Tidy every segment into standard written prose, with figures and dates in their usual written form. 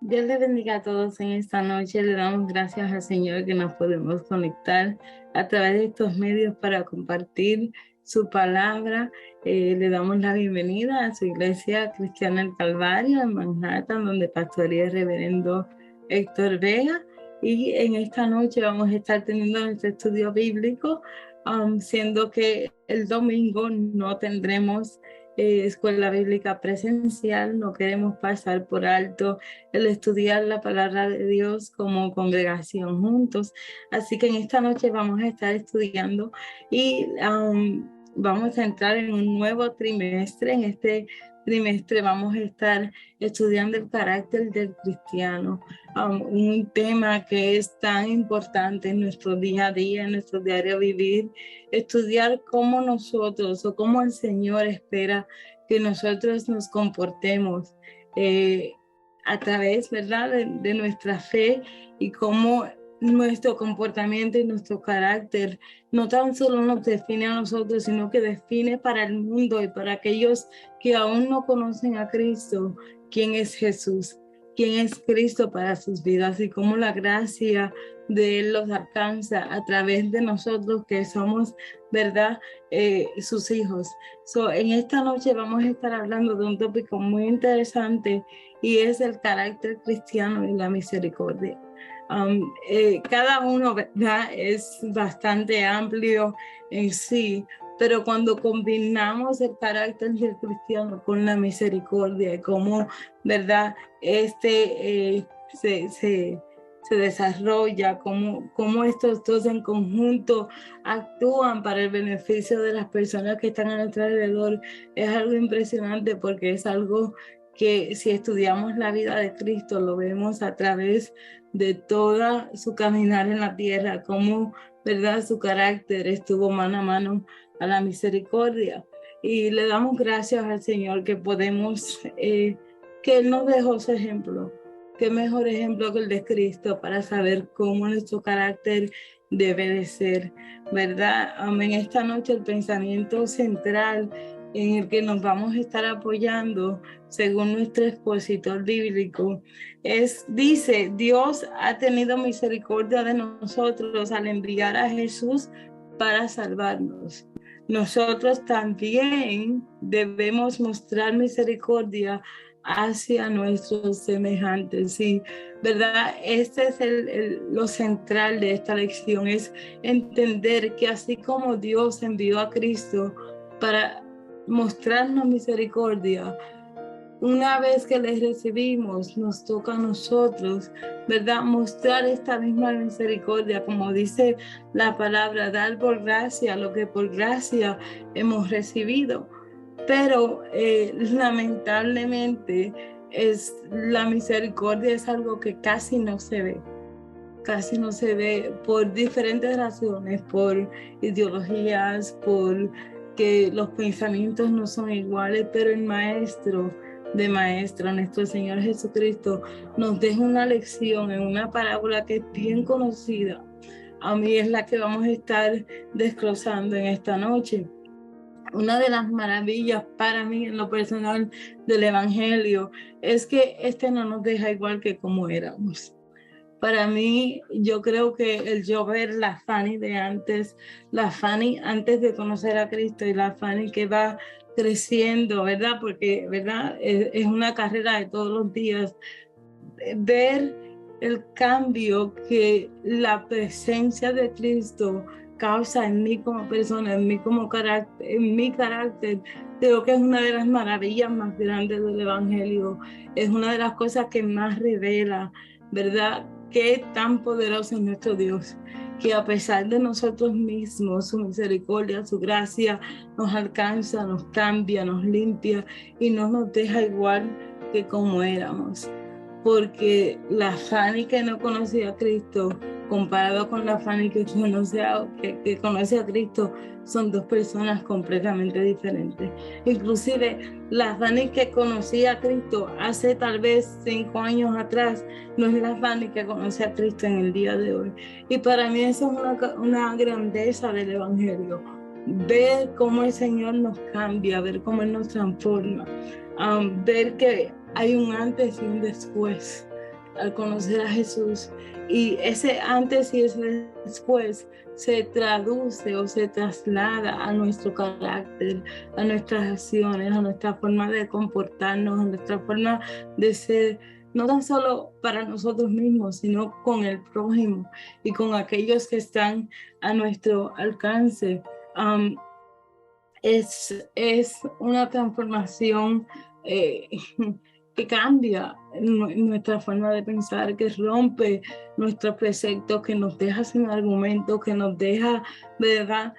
Dios les bendiga a todos en esta noche. Le damos gracias al Señor que nos podemos conectar a través de estos medios para compartir su palabra. Le damos la bienvenida a su iglesia cristiana El Calvario en Manhattan, donde pastorea el reverendo Héctor Vega. Y en esta noche vamos a estar teniendo nuestro estudio bíblico, siendo que el domingo no tendremos escuela bíblica presencial. No queremos pasar por alto el estudiar la palabra de Dios como congregación juntos. Así que en esta noche vamos a estar estudiando y vamos a entrar en un nuevo trimestre. En este trimestre vamos a estar estudiando el carácter del cristiano, un tema que es tan importante en nuestro día a día, en nuestro diario vivir. Estudiar cómo nosotros o cómo el Señor espera que nosotros nos comportemos a través, ¿verdad?, de nuestra fe, y cómo nuestro comportamiento y nuestro carácter no tan solo nos define a nosotros, sino que define para el mundo y para aquellos que aún no conocen a Cristo, quién es Jesús, quién es Cristo para sus vidas, y cómo la gracia de Él los alcanza a través de nosotros que somos, ¿verdad?, sus hijos. En esta noche vamos a estar hablando de un tópico muy interesante, y es el carácter cristiano y la misericordia. Cada uno, ¿verdad?, es bastante amplio en sí, pero cuando combinamos el carácter del cristiano con la misericordia y cómo, ¿verdad?, se desarrolla, cómo estos dos en conjunto actúan para el beneficio de las personas que están a nuestro alrededor, es algo impresionante, porque es algo que, si estudiamos la vida de Cristo, lo vemos a través de toda su caminar en la tierra, cómo, ¿verdad?, su carácter estuvo mano a mano a la misericordia. Y le damos gracias al Señor que podemos, que Él nos dejó su ejemplo. Qué mejor ejemplo que el de Cristo para saber cómo nuestro carácter debe de ser, ¿verdad? En esta noche el pensamiento central en el que nos vamos a estar apoyando, según nuestro expositor bíblico, dice: Dios ha tenido misericordia de nosotros al enviar a Jesús para salvarnos. Nosotros también debemos mostrar misericordia hacia nuestros semejantes. Sí, ¿verdad? Este es lo central de esta lección, es entender que así como Dios envió a Cristo para mostrarnos misericordia, una vez que les recibimos, nos toca a nosotros, ¿verdad?, mostrar esta misma misericordia, como dice la palabra, dar por gracia lo que por gracia hemos recibido. Pero lamentablemente la misericordia es algo que casi no se ve por diferentes razones, por ideologías, por que los pensamientos no son iguales, pero el maestro de maestros, nuestro Señor Jesucristo, nos deja una lección en una parábola que es bien conocida. A mí es la que vamos a estar desglosando en esta noche. Una de las maravillas para mí en lo personal del Evangelio es que no nos deja igual que como éramos. Para mí, yo creo que el yo ver la Fanny de antes, la Fanny antes de conocer a Cristo, y la Fanny que va creciendo, ¿verdad? Porque, ¿verdad?, es una carrera de todos los días. Ver el cambio que la presencia de Cristo causa en mí como persona, en mí como carácter, en mi carácter, creo que es una de las maravillas más grandes del Evangelio. Es una de las cosas que más revela, ¿verdad?, qué tan poderoso es nuestro Dios, que a pesar de nosotros mismos, su misericordia, su gracia nos alcanza, nos cambia, nos limpia y no nos deja igual que como éramos. Porque la Fanny que no conocía a Cristo, comparado con la Fanny que conoce a Cristo, son dos personas completamente diferentes. Inclusive la Fanny que conocía a Cristo hace tal vez 5 años atrás no es la Fanny que conoce a Cristo en el día de hoy. Y para mí eso es una grandeza del Evangelio. Ver cómo el Señor nos cambia, ver cómo Él nos transforma, ver que hay un antes y un después, al conocer a Jesús. Y ese antes y ese después se traduce o se traslada a nuestro carácter, a nuestras acciones, a nuestra forma de comportarnos, a nuestra forma de ser, no tan solo para nosotros mismos, sino con el prójimo y con aquellos que están a nuestro alcance. Es una transformación que cambia nuestra forma de pensar, que rompe nuestros preceptos, que nos deja sin argumento, que nos deja, ¿verdad?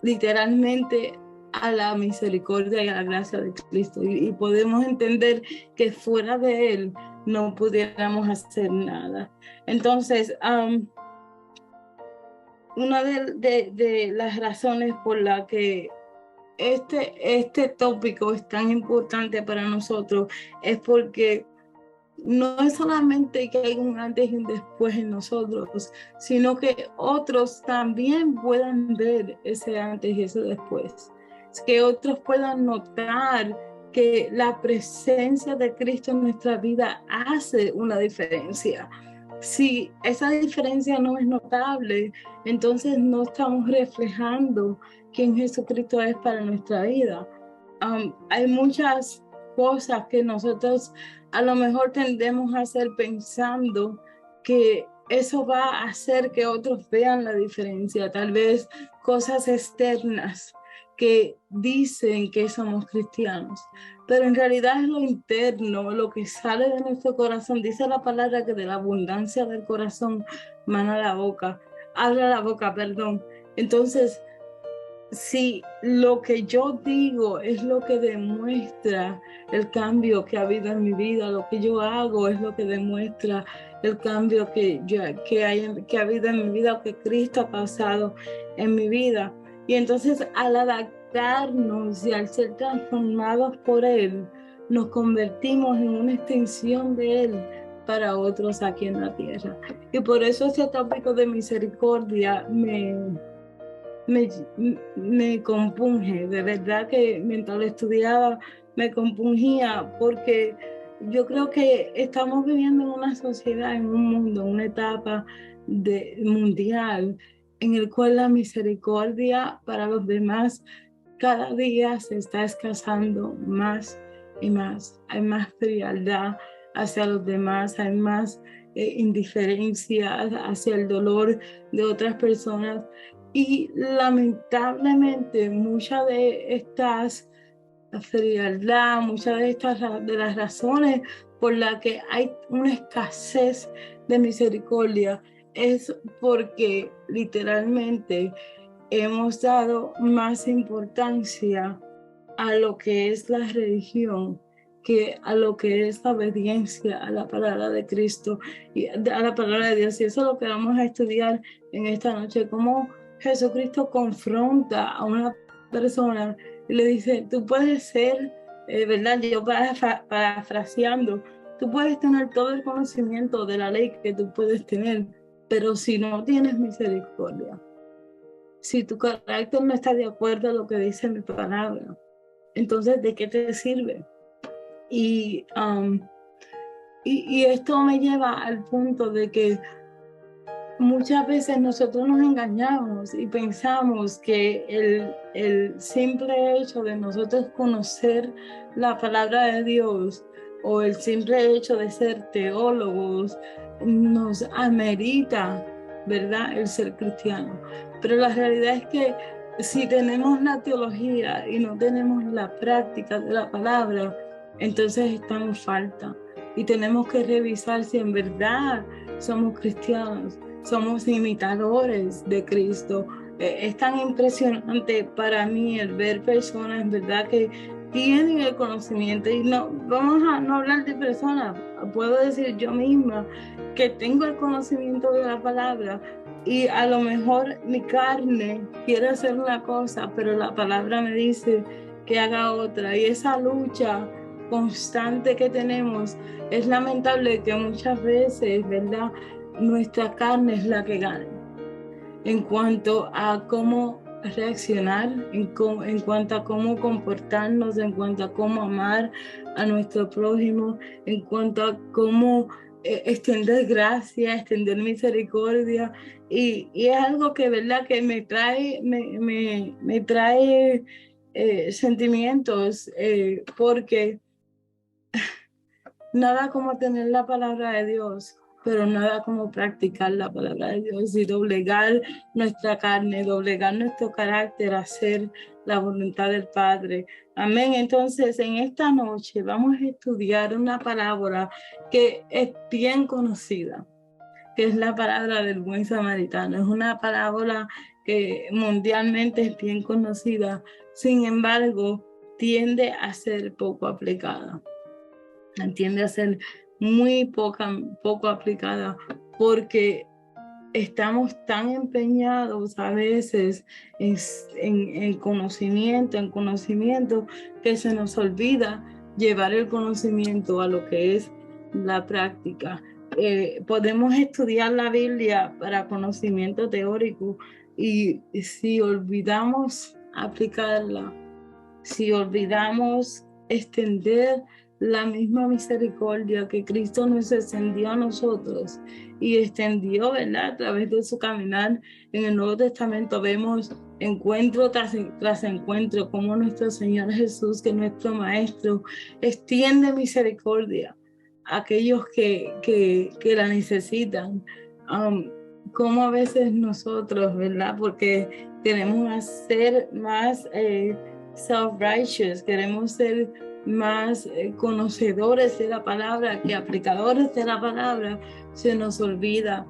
Literalmente a la misericordia y a la gracia de Cristo. Y podemos entender que fuera de Él no pudiéramos hacer nada. Entonces, una de las razones por la que este tópico es tan importante para nosotros es porque no es solamente que hay un antes y un después en nosotros, sino que otros también puedan ver ese antes y ese después. Que otros puedan notar que la presencia de Cristo en nuestra vida hace una diferencia. Si esa diferencia no es notable, entonces no estamos reflejando quién Jesucristo es para nuestra vida. Hay muchas cosas que nosotros a lo mejor tendemos a hacer pensando que eso va a hacer que otros vean la diferencia, tal vez cosas externas que dicen que somos cristianos, pero en realidad es lo interno, lo que sale de nuestro corazón. Dice la palabra que de la abundancia del corazón mana la boca, habla la boca, perdón. Entonces, si lo que yo digo es lo que demuestra el cambio que ha habido en mi vida, lo que yo hago es lo que demuestra el cambio que ha habido en mi vida, que Cristo ha pasado en mi vida. Y entonces al adaptarnos y al ser transformados por Él, nos convertimos en una extensión de Él para otros aquí en la tierra. Y por eso ese tópico de misericordia me compunge, de verdad que mientras lo estudiaba me compungía, porque yo creo que estamos viviendo en una sociedad, en un mundo, en una etapa mundial en el cual la misericordia para los demás cada día se está escasando más y más. Hay más frialdad hacia los demás, hay más indiferencia hacia el dolor de otras personas. Y lamentablemente muchas de estas frialdad, muchas de las razones por las que hay una escasez de misericordia es porque literalmente hemos dado más importancia a lo que es la religión que a lo que es la obediencia a la palabra de Cristo y a la palabra de Dios. Y eso es lo que vamos a estudiar en esta noche, cómo Jesucristo confronta a una persona y le dice, tú puedes ser, ¿verdad? Yo parafraseando, tú puedes tener todo el conocimiento de la ley que tú puedes tener, pero si no tienes misericordia, si tu carácter no está de acuerdo a lo que dice mi palabra, entonces ¿de qué te sirve? Y esto me lleva al punto de que muchas veces nosotros nos engañamos y pensamos que el simple hecho de nosotros conocer la palabra de Dios o el simple hecho de ser teólogos nos amerita, ¿verdad?, el ser cristiano. Pero la realidad es que si tenemos la teología y no tenemos la práctica de la palabra, entonces está en falta. Y tenemos que revisar si en verdad somos cristianos, somos imitadores de Cristo. Es tan impresionante para mí el ver personas, ¿verdad?, que tienen el conocimiento. Y no vamos a no hablar de personas, puedo decir yo misma que tengo el conocimiento de la palabra y a lo mejor mi carne quiere hacer una cosa, pero la palabra me dice que haga otra. Y esa lucha constante que tenemos, es lamentable que muchas veces, ¿verdad?, nuestra carne es la que gana en cuanto a cómo reaccionar, en cuanto a cómo comportarnos, en cuanto a cómo amar a nuestro prójimo, en cuanto a cómo extender gracia, extender misericordia, y es algo que, ¿verdad?, que me trae sentimientos, porque nada como tener la palabra de Dios, pero nada como practicar la palabra de Dios y doblegar nuestra carne, doblegar nuestro carácter, hacer la voluntad del Padre. Amén. Entonces, en esta noche vamos a estudiar una palabra que es bien conocida, que es la palabra del buen samaritano. Es una palabra que mundialmente es bien conocida, sin embargo, tiende a ser poco aplicada. Tiende a ser muy poco aplicada, porque estamos tan empeñados a veces en conocimiento, que se nos olvida llevar el conocimiento a lo que es la práctica. Podemos estudiar la Biblia para conocimiento teórico, y si olvidamos aplicarla, si olvidamos extender la misma misericordia que Cristo nos extendió a nosotros y extendió, ¿verdad?, a través de su caminar en el Nuevo Testamento, vemos encuentro tras encuentro como nuestro Señor Jesús, que nuestro Maestro, extiende misericordia a aquellos que la necesitan. Como a veces nosotros, ¿verdad?, porque queremos ser más self-righteous, queremos ser más conocedores de la palabra que aplicadores de la palabra, se nos olvida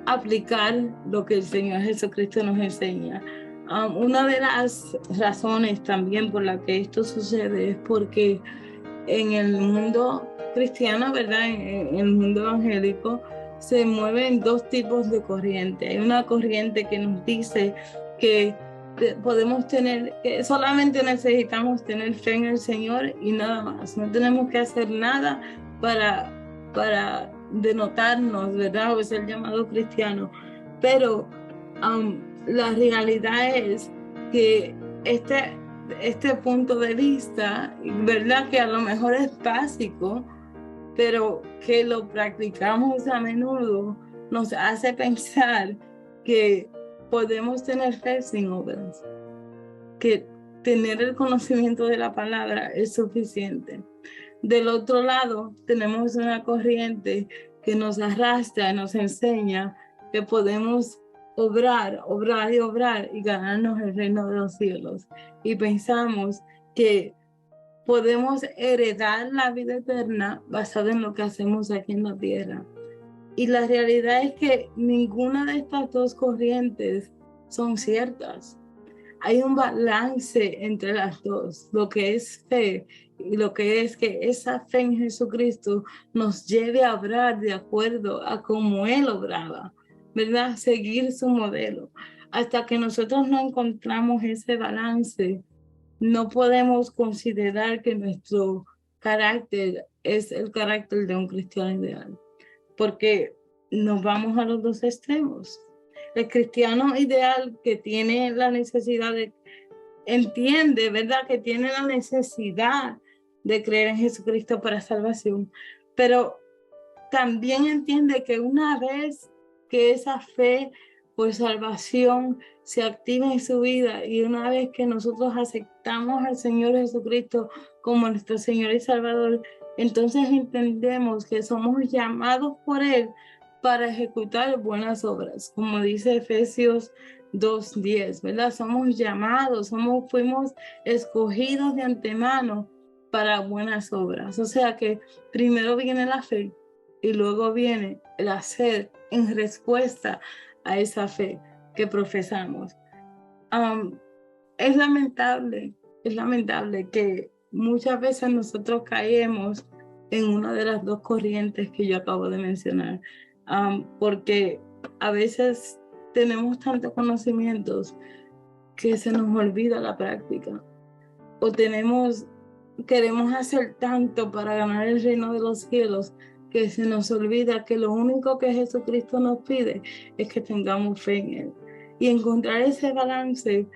aplicar lo que el Señor Jesucristo nos enseña. Una de las razones también por la que esto sucede es porque en el mundo cristiano, ¿verdad?, en el mundo evangélico, se mueven dos tipos de corriente. Hay una corriente que nos dice que podemos tener, que solamente necesitamos tener fe en el Señor y nada más. No tenemos que hacer nada para denotarnos, ¿verdad?, o ser llamado cristiano. Pero la realidad es que este punto de vista, ¿verdad?, que a lo mejor es básico, pero que lo practicamos a menudo, nos hace pensar que podemos tener fe sin obras, que tener el conocimiento de la palabra es suficiente. Del otro lado, tenemos una corriente que nos arrastra y nos enseña que podemos obrar y ganarnos el reino de los cielos. Y pensamos que podemos heredar la vida eterna basada en lo que hacemos aquí en la tierra. Y la realidad es que ninguna de estas dos corrientes son ciertas. Hay un balance entre las dos, lo que es fe y lo que es que esa fe en Jesucristo nos lleve a obrar de acuerdo a cómo Él obraba, ¿verdad? Seguir su modelo. Hasta que nosotros no encontramos ese balance, no podemos considerar que nuestro carácter es el carácter de un cristiano ideal, porque nos vamos a los dos extremos. El cristiano ideal que tiene la necesidad entiende, ¿verdad?, que tiene la necesidad de creer en Jesucristo para salvación, pero también entiende que una vez que esa fe por salvación se activa en su vida, y una vez que nosotros aceptamos al Señor Jesucristo como nuestro Señor y Salvador, entonces entendemos que somos llamados por Él para ejecutar buenas obras, como dice Efesios 2:10, ¿verdad? Somos llamados, fuimos escogidos de antemano para buenas obras. O sea que primero viene la fe y luego viene el hacer en respuesta a esa fe que profesamos. Es lamentable que muchas veces nosotros caemos en una de las dos corrientes que yo acabo de mencionar, porque a veces tenemos tantos conocimientos que se nos olvida la práctica, o queremos hacer tanto para ganar el reino de los cielos que se nos olvida que lo único que Jesucristo nos pide es que tengamos fe en Él. Y encontrar ese balance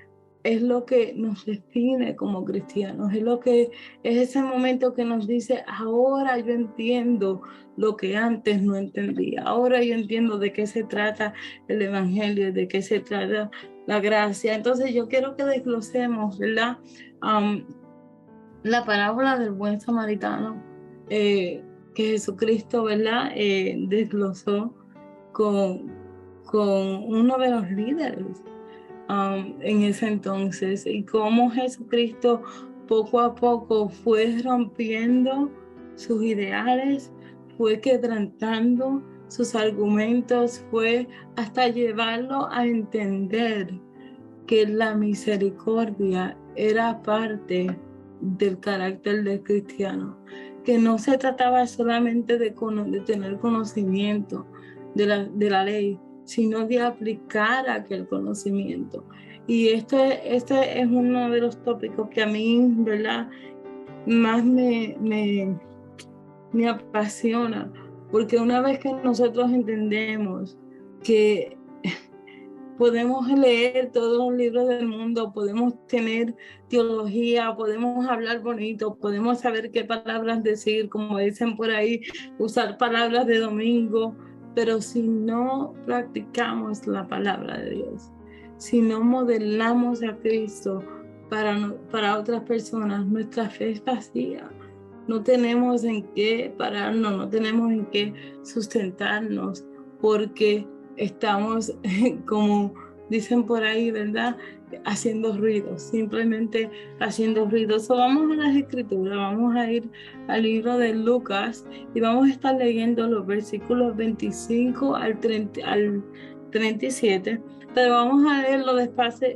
es lo que nos define como cristianos, es ese momento que nos dice, ahora yo entiendo lo que antes no entendía, ahora yo entiendo de qué se trata el evangelio, de qué se trata la gracia. Entonces yo quiero que desglosemos, ¿verdad? La parábola del buen samaritano, que Jesucristo, ¿verdad? Desglosó con, con uno de los líderes en ese entonces, y cómo Jesucristo poco a poco fue rompiendo sus ideales, fue quebrantando sus argumentos, fue hasta llevarlo a entender que la misericordia era parte del carácter del cristiano, que no se trataba solamente de tener conocimiento de la ley, sino de aplicar aquel conocimiento. Y este es uno de los tópicos que a mí, ¿verdad?, más me apasiona, porque una vez que nosotros entendemos que podemos leer todos los libros del mundo, podemos tener teología, podemos hablar bonito, podemos saber qué palabras decir, como dicen por ahí, usar palabras de domingo, pero si no practicamos la palabra de Dios, si no modelamos a Cristo para otras personas, nuestra fe es vacía. No tenemos en qué pararnos, no tenemos en qué sustentarnos, porque estamos, como dicen por ahí, ¿verdad?, haciendo ruido, simplemente haciendo ruido. So, vamos a las escrituras, vamos a ir al libro de Lucas y vamos a estar leyendo los versículos 25 al 37, pero vamos a leerlo despacio,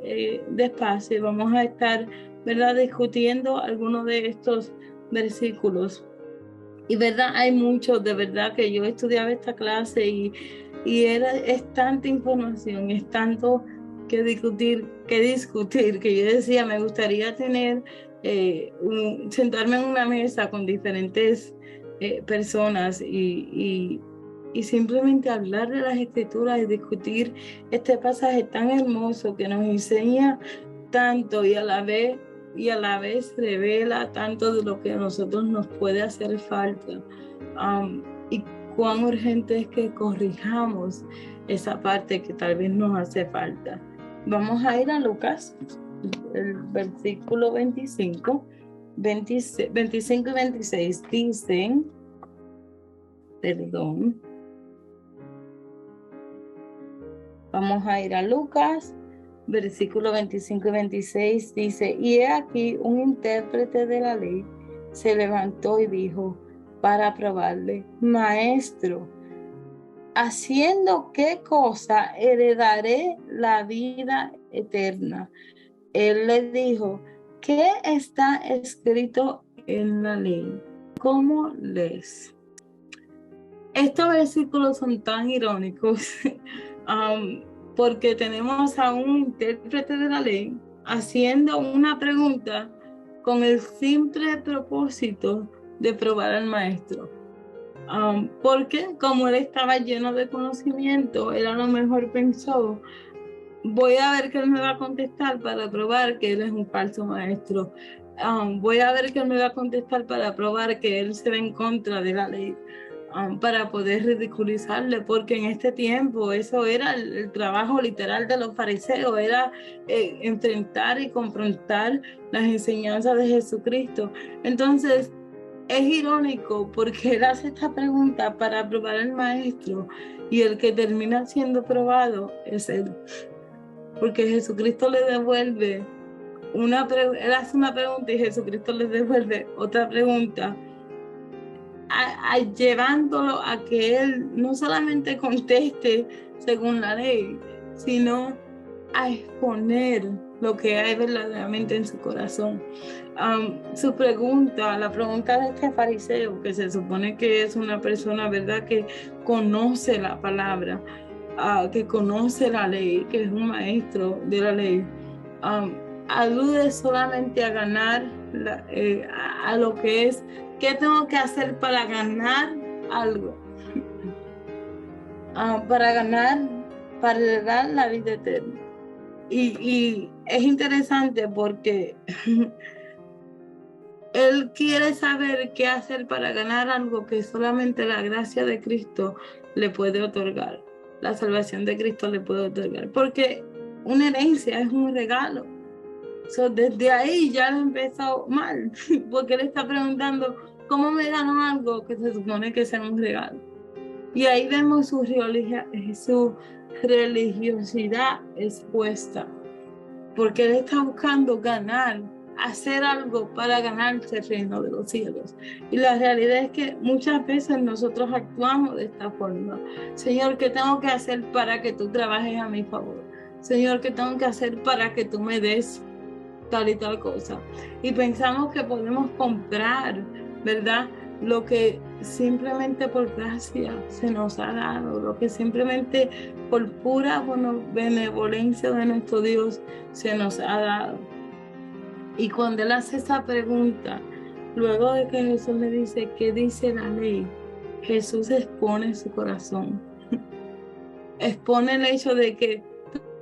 despacio. Vamos a estar, ¿verdad?, discutiendo algunos de estos versículos. Y verdad, hay muchos, de verdad, que yo estudiaba esta clase y es tanta información, es tanto que discutir, que yo decía, me gustaría tener, sentarme en una mesa con diferentes personas y simplemente hablar de las escrituras y discutir este pasaje tan hermoso que nos enseña tanto y a la vez revela tanto de lo que a nosotros nos puede hacer falta, y cuán urgente es que corrijamos esa parte que tal vez nos hace falta. Vamos a ir a Lucas, el versículo 25 y 26 dicen, vamos a ir a Lucas, versículo 25 y 26 dice, y he aquí un intérprete de la ley se levantó y dijo para probarle, maestro, ¿haciendo qué cosa heredaré la vida eterna? Él le dijo, ¿qué está escrito en la ley? ¿Cómo lees? Estos versículos son tan irónicos porque tenemos a un intérprete de la ley haciendo una pregunta con el simple propósito de probar al maestro. Porque como él estaba lleno de conocimiento, él a lo mejor pensó, voy a ver que él me va a contestar para probar que él es un falso maestro. Voy a ver que él me va a contestar para probar que él se va en contra de la ley. Para poder ridiculizarle, porque en este tiempo eso era el trabajo literal de los fariseos, era enfrentar y confrontar las enseñanzas de Jesucristo. Entonces es irónico porque él hace esta pregunta para probar al maestro y el que termina siendo probado es él, porque Jesucristo le devuelve él hace una pregunta y Jesucristo le devuelve otra pregunta, llevándolo a que él no solamente conteste según la ley, sino a exponer lo que hay verdaderamente en su corazón. Su pregunta, la pregunta de este fariseo, que se supone que es una persona, ¿verdad?, que conoce la palabra, que conoce la ley, que es un maestro de la ley, alude solamente a ganar a lo que es, ¿qué tengo que hacer para ganar algo? Para heredar la vida eterna. Y es interesante porque él quiere saber qué hacer para ganar algo que solamente la gracia de Cristo le puede otorgar. La salvación de Cristo le puede otorgar. Porque una herencia es un regalo. Desde ahí ya lo empezó mal. Porque él está preguntando, ¿cómo me gano algo que se supone que sea un regalo? Y ahí vemos su religiosidad expuesta. Porque él está buscando ganar, hacer algo para ganarse el reino de los cielos. Y la realidad es que muchas veces nosotros actuamos de esta forma. Señor, ¿qué tengo que hacer para que tú trabajes a mi favor? Señor, ¿qué tengo que hacer para que tú me des tal y tal cosa? Y pensamos que podemos comprar, ¿verdad? Lo que simplemente por gracia se nos ha dado, lo que simplemente por pura benevolencia de nuestro Dios se nos ha dado. Y cuando él hace esa pregunta, luego de que Jesús le dice, ¿qué dice la ley? Jesús expone su corazón. Expone el hecho de que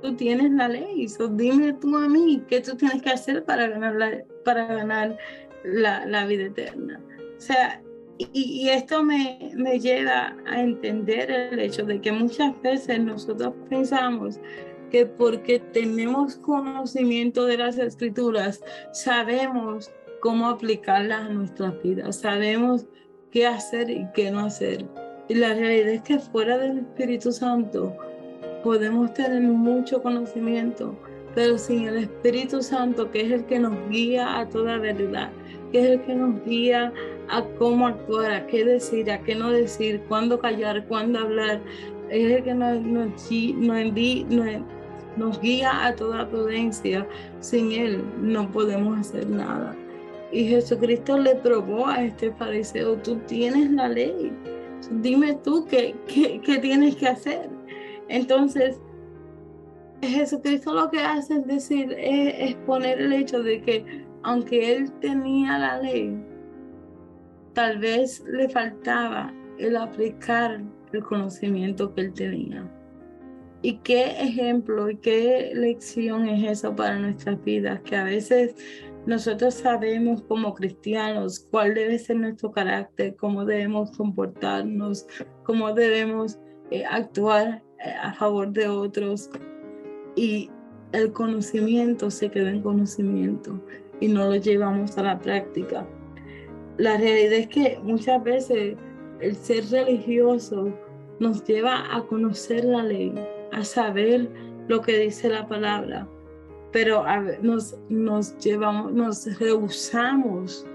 tú tienes la ley. Dime tú a mí, ¿qué tú tienes que hacer para ganar la vida eterna? O sea, y esto me lleva a entender el hecho de que muchas veces nosotros pensamos que porque tenemos conocimiento de las Escrituras, sabemos cómo aplicarlas a nuestras vidas, sabemos qué hacer y qué no hacer. Y la realidad es que fuera del Espíritu Santo podemos tener mucho conocimiento, pero sin el Espíritu Santo, que es el que nos guía a toda verdad, que es el que nos guía a cómo actuar, a qué decir, a qué no decir, cuándo callar, cuándo hablar, es el que nos guía a toda prudencia. Sin él no podemos hacer nada. Y Jesucristo le probó a este fariseo, tú tienes la ley, dime tú qué tienes que hacer. Entonces, Jesucristo lo que hace es decir, es poner el hecho de que aunque él tenía la ley, tal vez le faltaba el aplicar el conocimiento que él tenía. ¿Y qué ejemplo y qué lección es eso para nuestras vidas? Que a veces nosotros sabemos como cristianos cuál debe ser nuestro carácter, cómo debemos comportarnos, cómo debemos actuar a favor de otros. Y el conocimiento se queda en conocimiento y no lo llevamos a la práctica. La realidad es que muchas veces el ser religioso nos lleva a conocer la ley, a saber lo que dice la palabra, pero nos rehusamos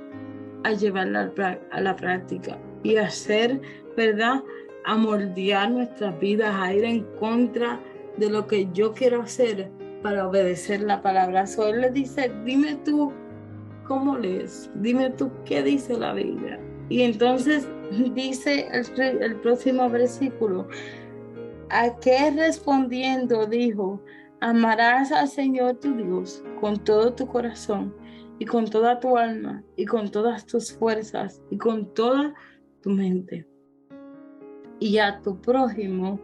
a llevarla a la práctica y a hacer, ¿verdad? A moldear nuestras vidas, a ir en contra de lo que yo quiero hacer para obedecer la palabra. So, él le dice, dime tú cómo lees, dime tú qué dice la Biblia. Y entonces dice el próximo versículo, ¿a qué respondiendo dijo? Amarás al Señor tu Dios con todo tu corazón y con toda tu alma y con todas tus fuerzas y con toda tu mente, y a tu prójimo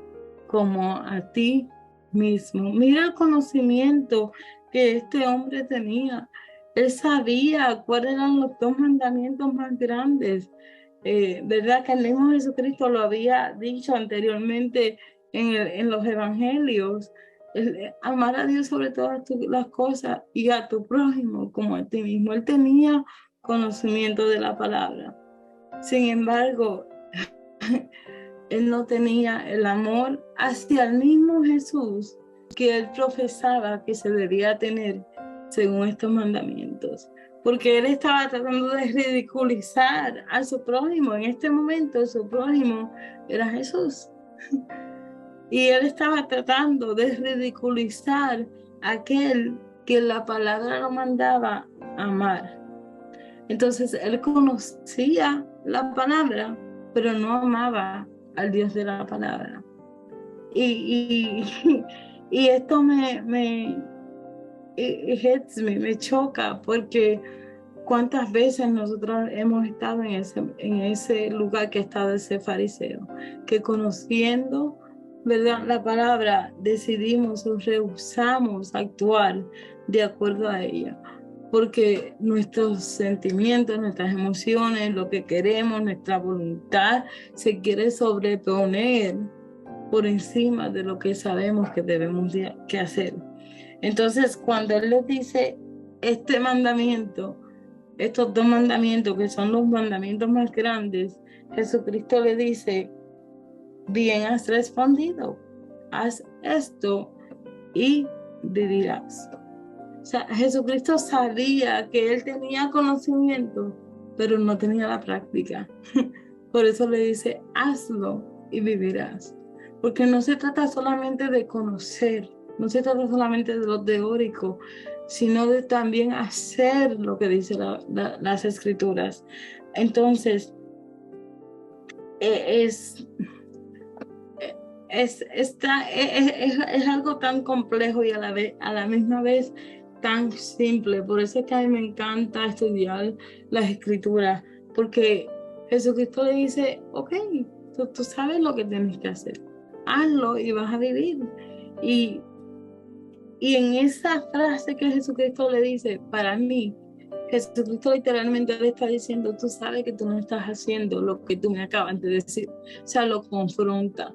como a ti mismo. Mira el conocimiento que este hombre tenía. Él sabía cuáles eran los dos mandamientos más grandes. ¿Verdad? Que el mismo Jesucristo lo había dicho anteriormente en los evangelios. Amar a Dios sobre todas las cosas y a tu prójimo como a ti mismo. Él tenía conocimiento de la palabra. Sin embargo, él no tenía el amor hacia el mismo Jesús que él profesaba que se debía tener según estos mandamientos. Porque él estaba tratando de ridiculizar a su prójimo. En este momento su prójimo era Jesús. Y él estaba tratando de ridiculizar a aquel que la palabra lo mandaba a amar. Entonces él conocía la palabra, pero no amaba al Dios de la palabra. Y esto me choca, porque cuántas veces nosotros hemos estado en ese lugar que estaba ese fariseo, que conociendo, ¿verdad?, la palabra, decidimos o rehusamos actuar de acuerdo a ella. Porque nuestros sentimientos, nuestras emociones, lo que queremos, nuestra voluntad se quiere sobreponer por encima de lo que sabemos que debemos que hacer. Entonces, cuando Él les dice este mandamiento, estos dos mandamientos que son los mandamientos más grandes, Jesucristo le dice, bien has respondido, haz esto y vivirás. O sea, Jesucristo sabía que Él tenía conocimiento, pero no tenía la práctica. Por eso le dice, hazlo y vivirás. Porque no se trata solamente de conocer, no se trata solamente de lo teórico, sino de también hacer lo que dice las Escrituras. Entonces, es algo tan complejo y a la misma vez tan simple. Por eso es que a mí me encanta estudiar las Escrituras, porque Jesucristo le dice, ok, tú sabes lo que tienes que hacer, hazlo y vas a vivir. Y en esa frase que Jesucristo le dice, para mí, Jesucristo literalmente le está diciendo, tú sabes que tú no estás haciendo lo que tú me acabas de decir. O sea, lo confronta.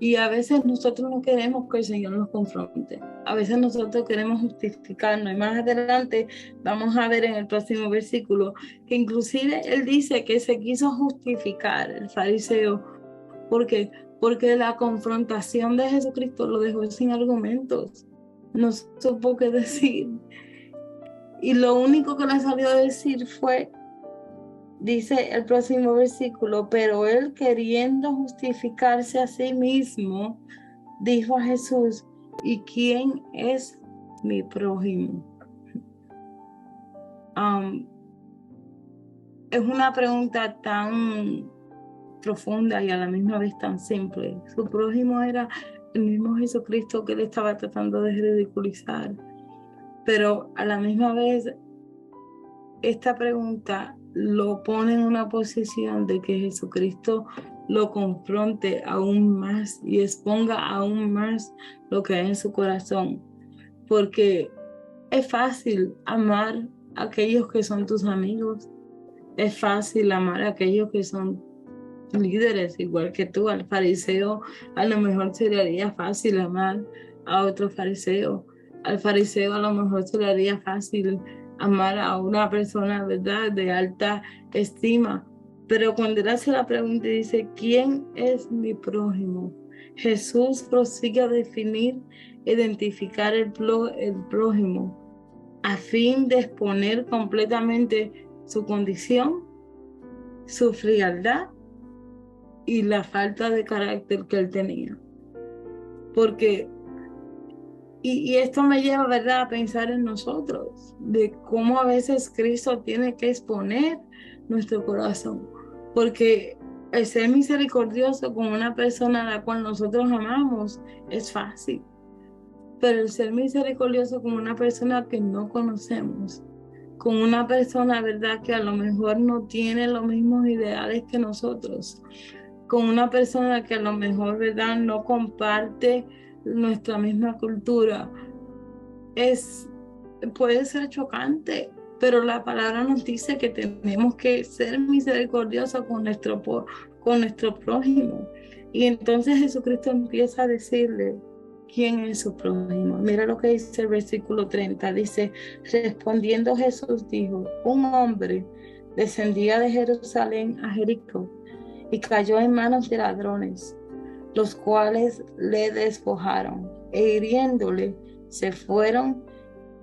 Y a veces nosotros no queremos que el Señor nos confronte. A veces nosotros queremos justificarnos. Y más adelante vamos a ver en el próximo versículo que inclusive Él dice que se quiso justificar el fariseo. ¿Por qué? Porque la confrontación de Jesucristo lo dejó sin argumentos. No supo qué decir. Y lo único que le salió a decir fue, dice el próximo versículo, pero él queriendo justificarse a sí mismo, dijo a Jesús, ¿y quién es mi prójimo? Es una pregunta tan profunda y a la misma vez tan simple. Su prójimo era el mismo Jesucristo que él estaba tratando de ridiculizar. Pero a la misma vez, esta pregunta lo pone en una posición de que Jesucristo lo confronte aún más y exponga aún más lo que hay en su corazón. Porque es fácil amar a aquellos que son tus amigos. Es fácil amar a aquellos que son líderes, igual que tú. Al fariseo a lo mejor se le haría fácil amar a otro fariseo. Al fariseo a lo mejor se le haría fácil amar a una persona, ¿verdad?, de alta estima. Pero cuando él hace la pregunta y dice, ¿quién es mi prójimo? Jesús prosigue a definir, identificar el prójimo a fin de exponer completamente su condición, su frialdad y la falta de carácter que él tenía. Porque, y esto me lleva, ¿verdad?, a pensar en nosotros, de cómo a veces Cristo tiene que exponer nuestro corazón. Porque el ser misericordioso con una persona a la cual nosotros amamos es fácil. Pero el ser misericordioso con una persona que no conocemos, con una persona, ¿verdad?, que a lo mejor no tiene los mismos ideales que nosotros, con una persona que a lo mejor, ¿verdad?, no comparte nuestra misma cultura, puede ser chocante, pero la palabra nos dice que tenemos que ser misericordiosos con nuestro prójimo. Y entonces Jesucristo empieza a decirle quién es su prójimo. Mira lo que dice el versículo 30, dice, respondiendo Jesús dijo, un hombre descendía de Jerusalén a Jericó y cayó en manos de ladrones, los cuales le despojaron e hiriéndole se fueron,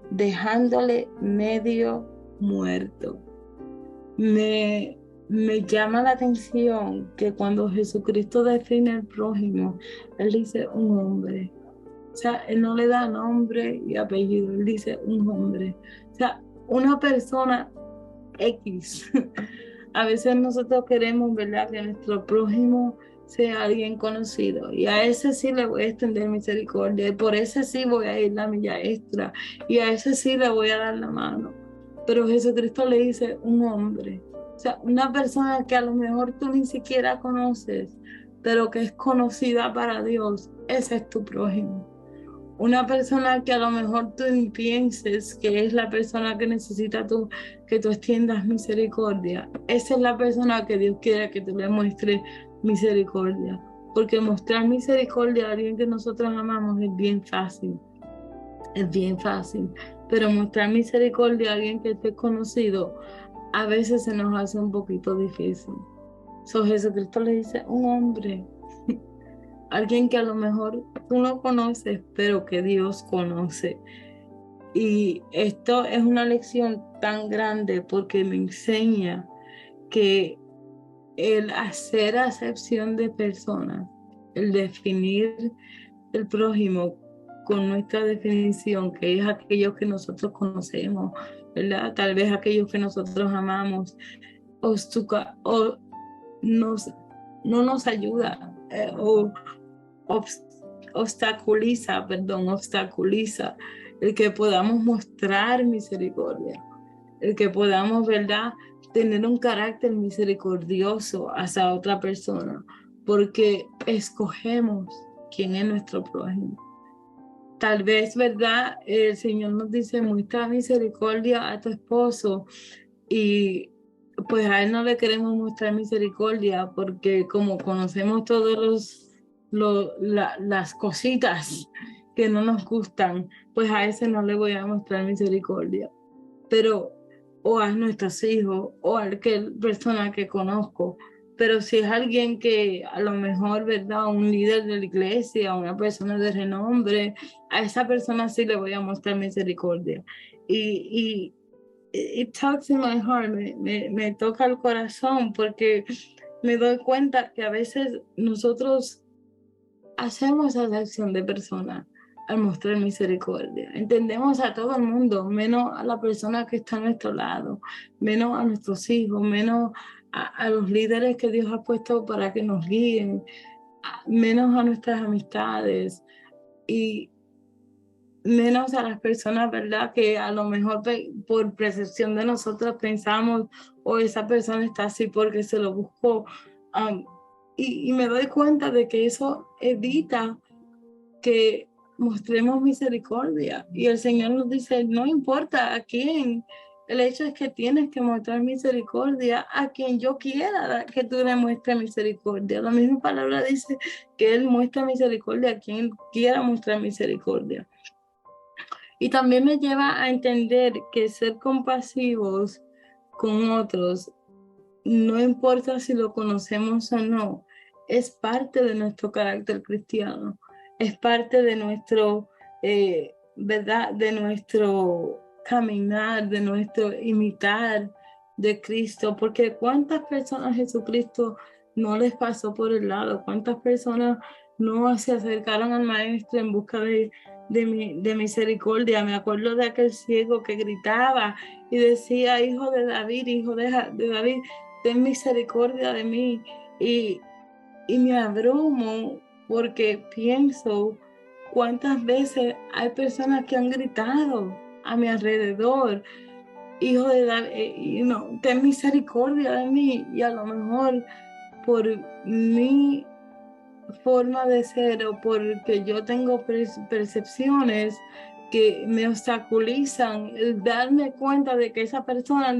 dejándole medio muerto. Me llama la atención que cuando Jesucristo define al prójimo, él dice un hombre. O sea, él no le da nombre y apellido, él dice un hombre. O sea, una persona X. A veces nosotros queremos, ¿verdad?, que nuestro prójimo sea alguien conocido, y a ese sí le voy a extender misericordia, y por ese sí voy a ir la milla extra, y a ese sí le voy a dar la mano. Pero Jesucristo le dice un hombre, o sea, una persona que a lo mejor tú ni siquiera conoces, pero que es conocida para Dios. Ese es tu prójimo. una persona que a lo mejor tú pienses que es la persona que necesita que tú extiendas misericordia. Esa es la persona que Dios quiere que tú le muestres misericordia. Porque mostrar misericordia a alguien que nosotros amamos es bien fácil. Es bien fácil. Pero mostrar misericordia a alguien que es desconocido a veces se nos hace un poquito difícil. Jesucristo le dice, un hombre, alguien que a lo mejor tú no conoces, pero que Dios conoce. Y esto es una lección tan grande porque me enseña que el hacer acepción de personas, el definir el prójimo con nuestra definición, que es aquellos que nosotros conocemos, ¿verdad? Tal vez aquellos que nosotros amamos, o nos, no nos ayuda o obstaculiza el que podamos mostrar misericordia, el que podamos, ¿verdad?, tener un carácter misericordioso hacia otra persona, porque escogemos quién es nuestro prójimo. Tal vez, ¿verdad?, el Señor nos dice, muestra misericordia a tu esposo, y pues a él no le queremos mostrar misericordia porque como conocemos todos las cositas que no nos gustan, pues a ese no le voy a mostrar misericordia. Pero, o a nuestros hijos, o a cualquier persona que conozco. Pero si es alguien que a lo mejor, ¿verdad?, un líder de la iglesia, una persona de renombre, a esa persona sí le voy a mostrar misericordia. Y it talks in my heart, me toca el corazón porque me doy cuenta que a veces nosotros hacemos acepción de personas al mostrar misericordia. Entendemos a todo el mundo, menos a la persona que está a nuestro lado, menos a nuestros hijos, menos a los líderes que Dios ha puesto para que nos guíen, menos a nuestras amistades y menos a las personas, ¿verdad?, que a lo mejor por percepción de nosotros pensamos, o esa persona está así porque se lo buscó. Y me doy cuenta de que eso evita que mostremos misericordia. Y el Señor nos dice, no importa a quién, el hecho es que tienes que mostrar misericordia a quien yo quiera que tú le muestres misericordia. La misma palabra dice que Él muestra misericordia a quien quiera mostrar misericordia. Y también me lleva a entender que ser compasivos con otros, no importa si lo conocemos o no, es parte de nuestro carácter cristiano, es parte de nuestro, ¿verdad?, de nuestro caminar, de nuestro imitar de Cristo, porque cuántas personas Jesucristo no les pasó por el lado, cuántas personas no se acercaron al Maestro en busca de misericordia. Me acuerdo de aquel ciego que gritaba y decía, hijo de David, David, ten misericordia de mí. Y me abrumo porque pienso cuántas veces hay personas que han gritado a mi alrededor, hijo de David, ten misericordia de mí, y a lo mejor por mi forma de ser o porque yo tengo percepciones que me obstaculizan el darme cuenta de que esa persona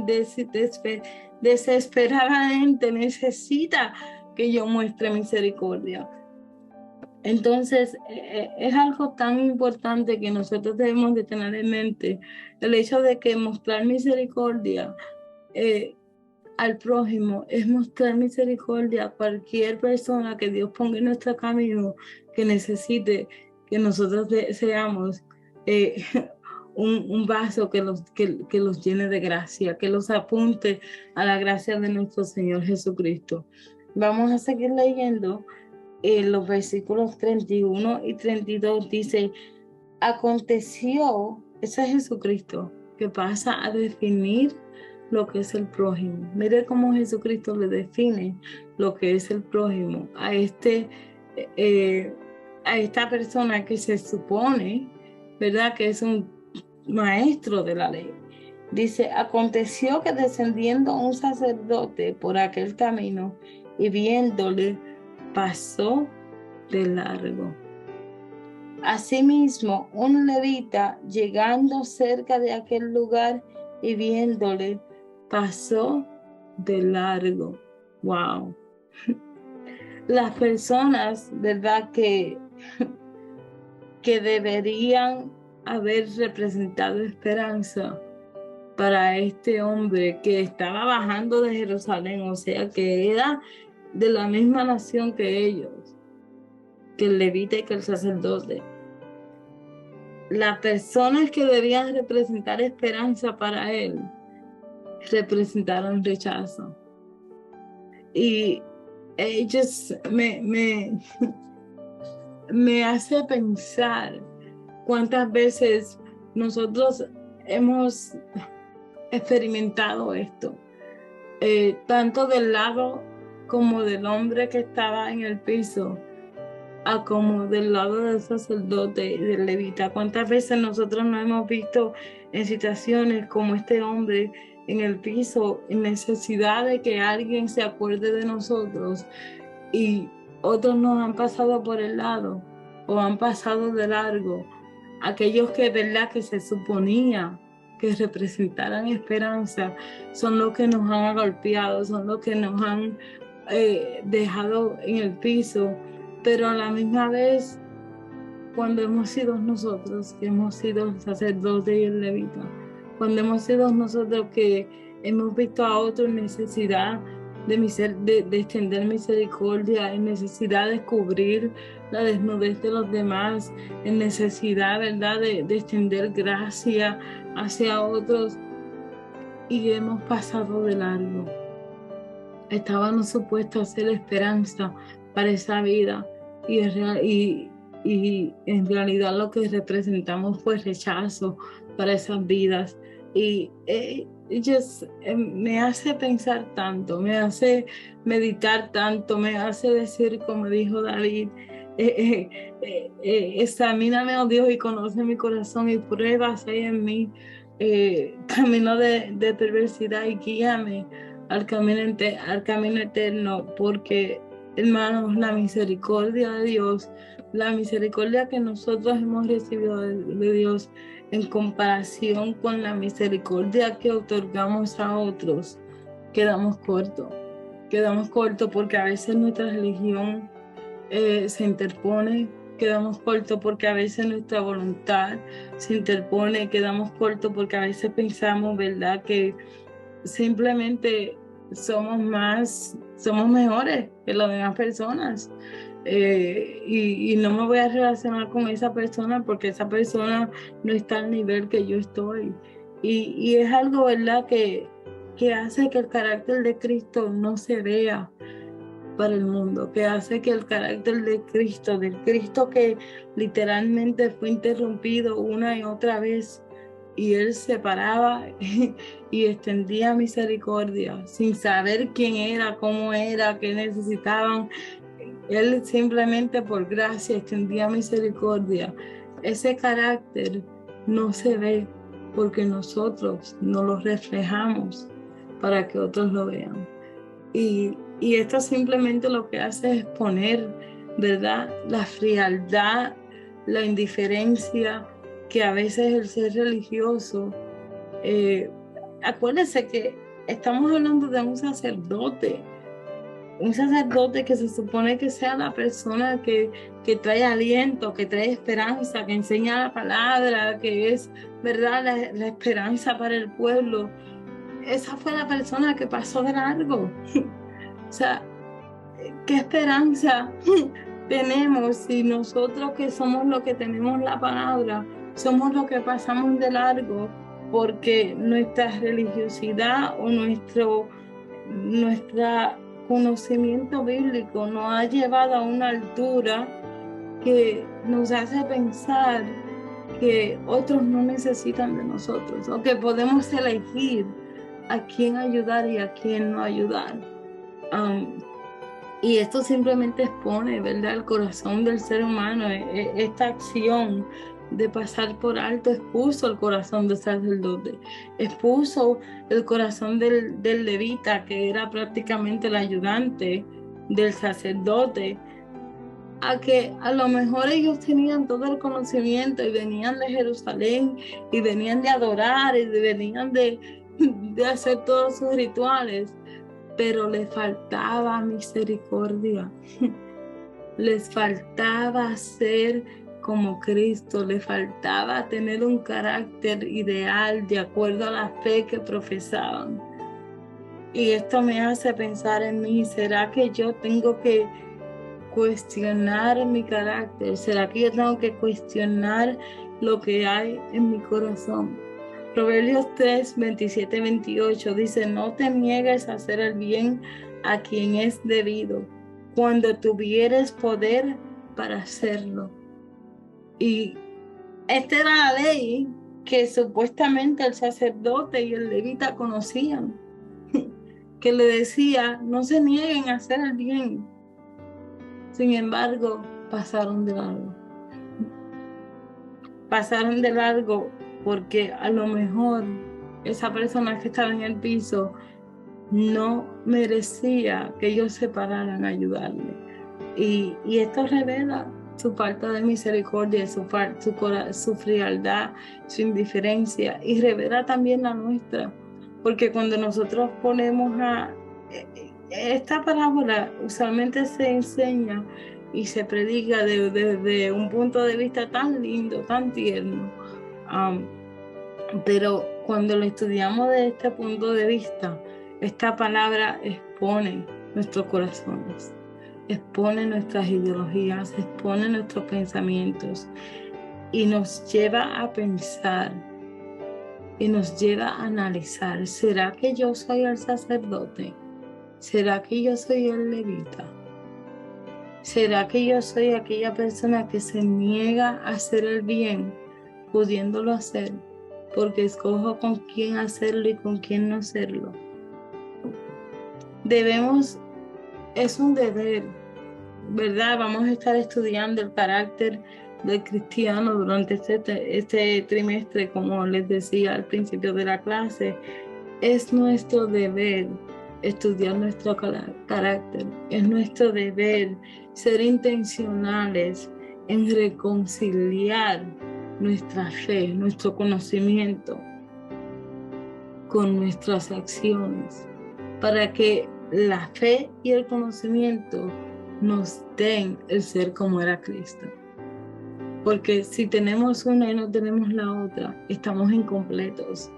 desesperadamente necesita que yo muestre misericordia. Entonces, es algo tan importante que nosotros debemos de tener en mente, el hecho de que mostrar misericordia al prójimo es mostrar misericordia a cualquier persona que Dios ponga en nuestro camino que necesite que nosotros seamos un vaso que los llene de gracia, que los apunte a la gracia de nuestro Señor Jesucristo. Vamos a seguir leyendo los versículos 31 y 32. Dice, aconteció, ese es Jesucristo, que pasa a definir lo que es el prójimo. Mire cómo Jesucristo le define lo que es el prójimo a esta persona que se supone, ¿verdad?, que es un maestro de la ley. Dice, aconteció que descendiendo un sacerdote por aquel camino y viéndole, pasó de largo. Asimismo, un levita, llegando cerca de aquel lugar y viéndole, pasó de largo. Wow. Las personas, ¿verdad?, que deberían haber representado esperanza para este hombre que estaba bajando de Jerusalén, o sea, que era de la misma nación que ellos, que el levita y que el sacerdote. Las personas que debían representar esperanza para él representaron rechazo. Y ellos me hace pensar cuántas veces nosotros hemos experimentado esto, tanto del lado como del hombre que estaba en el piso, a como del lado del sacerdote y del levita. ¿Cuántas veces nosotros nos hemos visto en situaciones como este hombre en el piso, en necesidad de que alguien se acuerde de nosotros, y otros nos han pasado por el lado o han pasado de largo? Aquellos que, verdad, que se suponía que representaran esperanza son los que nos han golpeado, son los que nos han dejado en el piso. Pero a la misma vez, cuando hemos sido nosotros, que hemos sido el sacerdote y el levita, cuando hemos sido nosotros que hemos visto a otros en necesidad de extender misericordia, en necesidad de cubrir la desnudez de los demás, en necesidad, ¿verdad?, de extender gracia hacia otros, y hemos pasado de largo. Estábamos supuestos a ser esperanza para esa vida, y en realidad lo que representamos fue rechazo para esas vidas. Y me hace pensar tanto, me hace meditar tanto, me hace decir, como dijo David, examíname, oh Dios, y conoce mi corazón, y prueba si hay en mí camino de perversidad, y guíame al camino eterno, porque, hermanos, la misericordia de Dios, la misericordia que nosotros hemos recibido de Dios, en comparación con la misericordia que otorgamos a otros, quedamos cortos porque a veces nuestra religión se interpone, quedamos cortos porque a veces nuestra voluntad se interpone, quedamos cortos porque a veces pensamos, ¿verdad?, que simplemente somos mejores que las demás personas, y no me voy a relacionar con esa persona porque esa persona no está al nivel que yo estoy, y es algo, ¿verdad?, que hace que el carácter de Cristo no se vea para el mundo, que hace que el carácter de Cristo, del Cristo que literalmente fue interrumpido una y otra vez, y él se paraba y extendía misericordia sin saber quién era, cómo era, qué necesitaban. Él simplemente por gracia extendía misericordia. Ese carácter no se ve porque nosotros no lo reflejamos para que otros lo vean. Y esto simplemente lo que hace es poner, ¿verdad?, la frialdad, la indiferencia que a veces el ser religioso. Acuérdense que estamos hablando de un sacerdote que se supone que sea la persona que trae aliento, que trae esperanza, que enseña la palabra, que es, ¿verdad?, la esperanza para el pueblo. Esa fue la persona que pasó de largo. O sea, ¿qué esperanza tenemos si nosotros, que somos los que tenemos la palabra, somos los que pasamos de largo porque nuestra religiosidad o nuestro conocimiento bíblico nos ha llevado a una altura que nos hace pensar que otros no necesitan de nosotros, o que podemos elegir a quién ayudar y a quién no ayudar? Y esto simplemente expone, ¿verdad?, el corazón del ser humano. Esta acción de pasar por alto expuso el corazón del sacerdote, expuso el corazón del levita, que era prácticamente el ayudante del sacerdote, a que a lo mejor ellos tenían todo el conocimiento y venían de Jerusalén y venían de adorar y venían de hacer todos sus rituales, pero les faltaba misericordia. Les faltaba ser como Cristo, les faltaba tener un carácter ideal de acuerdo a la fe que profesaban. Y esto me hace pensar en mí, ¿será que yo tengo que cuestionar mi carácter? ¿Será que yo tengo que cuestionar lo que hay en mi corazón? Proverbios 3, 27, 28 dice: no te niegues a hacer el bien a quien es debido, cuando tuvieres poder para hacerlo. Y esta era la ley que supuestamente el sacerdote y el levita conocían, que le decía: no se nieguen a hacer el bien. Sin embargo, pasaron de largo. Pasaron de largo porque a lo mejor esa persona que estaba en el piso no merecía que ellos se pararan a ayudarle. Y esto revela su falta de misericordia, su frialdad, su indiferencia, y revela también la nuestra. Porque cuando nosotros ponemos esta parábola, usualmente se enseña y se predica desde un punto de vista tan lindo, tan tierno. Pero cuando lo estudiamos desde este punto de vista, esta palabra expone nuestros corazones, expone nuestras ideologías, expone nuestros pensamientos y nos lleva a pensar y nos lleva a analizar: ¿será que yo soy el sacerdote? ¿Será que yo soy el levita? ¿Será que yo soy aquella persona que se niega a hacer el bien, pudiéndolo hacer, porque escojo con quién hacerlo y con quién no hacerlo? Es un deber, ¿verdad? Vamos a estar estudiando el carácter del cristiano durante este trimestre, como les decía al principio de la clase. Es nuestro deber estudiar nuestro carácter. Es nuestro deber ser intencionales en reconciliar nuestra fe, nuestro conocimiento con nuestras acciones, para que la fe y el conocimiento nos den el ser como era Cristo. Porque si tenemos una y no tenemos la otra, estamos incompletos.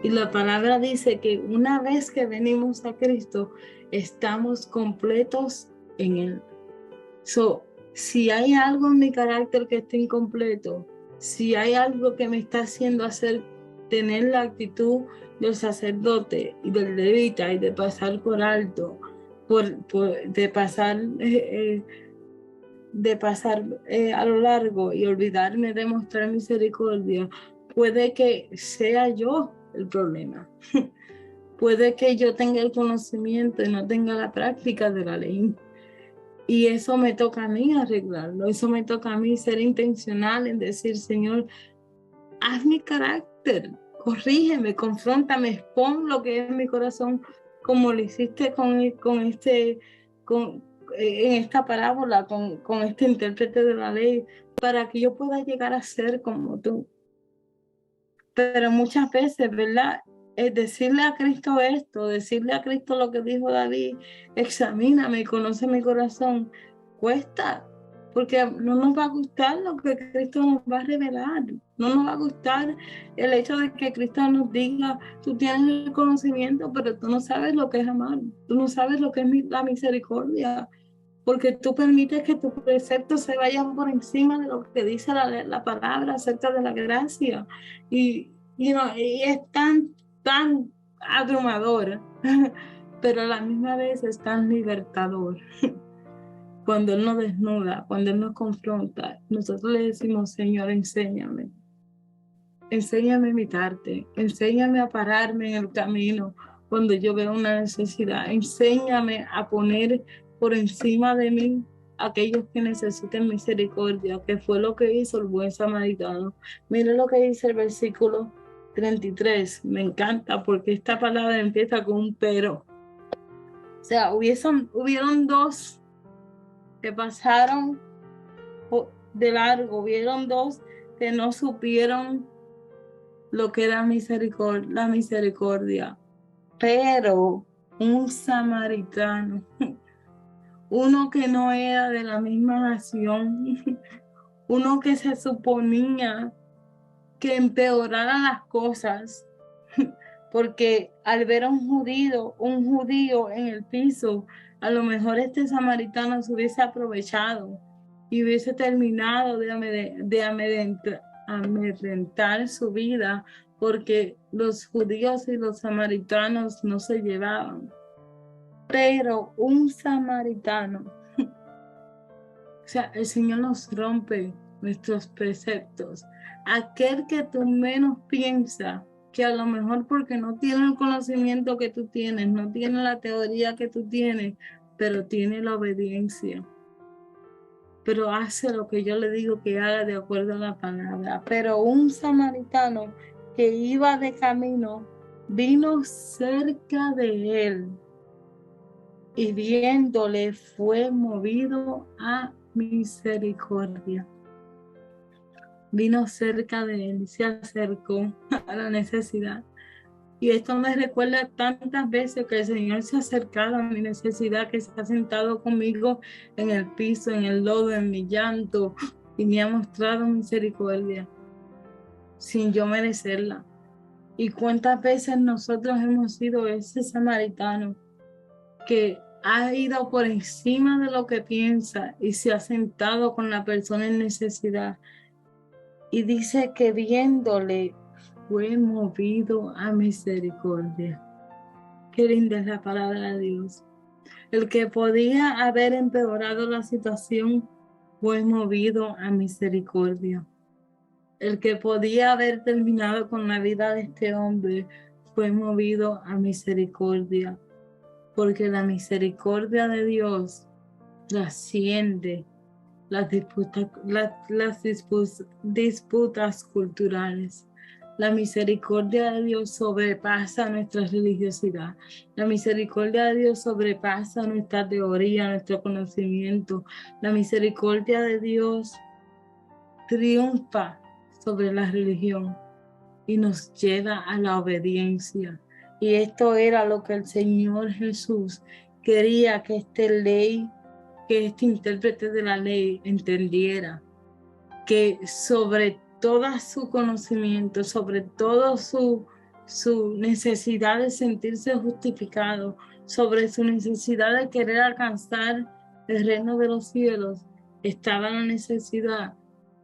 Y la palabra dice que una vez que venimos a Cristo, estamos completos en Él. Si hay algo en mi carácter que esté incompleto, si hay algo que me está haciendo tener la actitud del sacerdote y del levita y de pasar por alto, de pasar a lo largo y olvidarme de mostrar misericordia, puede que sea yo el problema. Puede que yo tenga el conocimiento y no tenga la práctica de la ley. Y eso me toca a mí arreglarlo. Eso me toca a mí ser intencional en decir: Señor, haz mi carácter, corrígeme, confróntame, expon lo que es mi corazón, como lo hiciste en esta parábola, con este intérprete de la ley, para que yo pueda llegar a ser como tú. Pero muchas veces, ¿verdad? Decirle a Cristo esto, decirle a Cristo lo que dijo David: examíname y conoce mi corazón, cuesta, porque no nos va a gustar lo que Cristo nos va a revelar. No nos va a gustar el hecho de que Cristo nos diga: tú tienes el conocimiento, pero tú no sabes lo que es amar, tú no sabes lo que es la misericordia, porque tú permites que tus preceptos se vayan por encima de lo que dice la palabra acerca de la gracia. Y es tan abrumador, pero a la misma vez es tan libertador. Cuando Él nos desnuda, cuando Él nos confronta, nosotros le decimos: Señor, enséñame a imitarte, enséñame a pararme en el camino cuando yo veo una necesidad, enséñame a poner por encima de mí aquellos que necesiten misericordia, que fue lo que hizo el buen samaritano. Mire lo que dice el versículo 33, me encanta porque esta palabra empieza con un pero. O sea, hubieron dos que pasaron de largo, vieron dos que no supieron lo que era la misericordia, pero un samaritano, uno que no era de la misma nación, uno que se suponía que empeorara las cosas, porque al ver a un judío en el piso, a lo mejor este samaritano se hubiese aprovechado y hubiese terminado de amedrentar su vida, porque los judíos y los samaritanos no se llevaban. Pero un samaritano, o sea, el Señor nos rompe nuestros preceptos. Aquel que tú menos piensas, que a lo mejor porque no tiene el conocimiento que tú tienes, no tiene la teoría que tú tienes, pero tiene la obediencia. Pero hace lo que yo le digo que haga de acuerdo a la palabra. Pero un samaritano que iba de camino, vino cerca de él y viéndole fue movido a misericordia. Vino cerca de él, se acercó a la necesidad. Y esto me recuerda tantas veces que el Señor se ha acercado a mi necesidad, que se ha sentado conmigo en el piso, en el lodo, en mi llanto, y me ha mostrado misericordia sin yo merecerla. Y cuántas veces nosotros hemos sido ese samaritano que ha ido por encima de lo que piensa y se ha sentado con la persona en necesidad. Y dice que viéndole fue movido a misericordia. Qué linda es la palabra de Dios. El que podía haber empeorado la situación fue movido a misericordia. El que podía haber terminado con la vida de este hombre fue movido a misericordia. Porque la misericordia de Dios trasciende las disputas culturales. La misericordia de Dios sobrepasa nuestra religiosidad. La misericordia de Dios sobrepasa nuestra teoría, nuestro conocimiento. La misericordia de Dios triunfa sobre la religión y nos lleva a la obediencia. Y esto era lo que el Señor Jesús quería que que este intérprete de la ley entendiera, que sobre todo su conocimiento, sobre todo su necesidad de sentirse justificado, sobre su necesidad de querer alcanzar el reino de los cielos, estaba la necesidad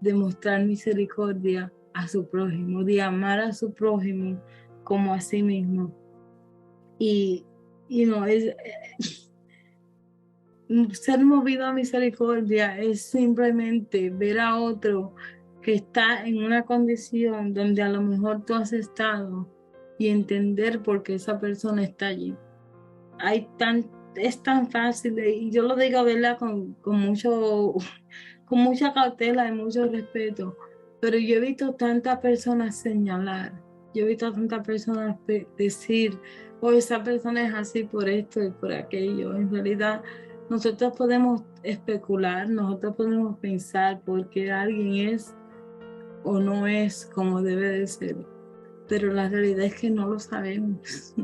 de mostrar misericordia a su prójimo, de amar a su prójimo como a sí mismo. Y no es ser movido a misericordia, es simplemente ver a otro que está en una condición donde a lo mejor tú has estado y entender por qué esa persona está allí. Es tan fácil, y yo lo digo, ¿verdad? Con mucha cautela y mucho respeto, pero yo he visto tantas personas señalar, yo he visto tantas personas decir, esa persona es así por esto y por aquello. En realidad, nosotros podemos especular, nosotros podemos pensar por qué alguien es o no es como debe de ser, pero la realidad es que no lo sabemos.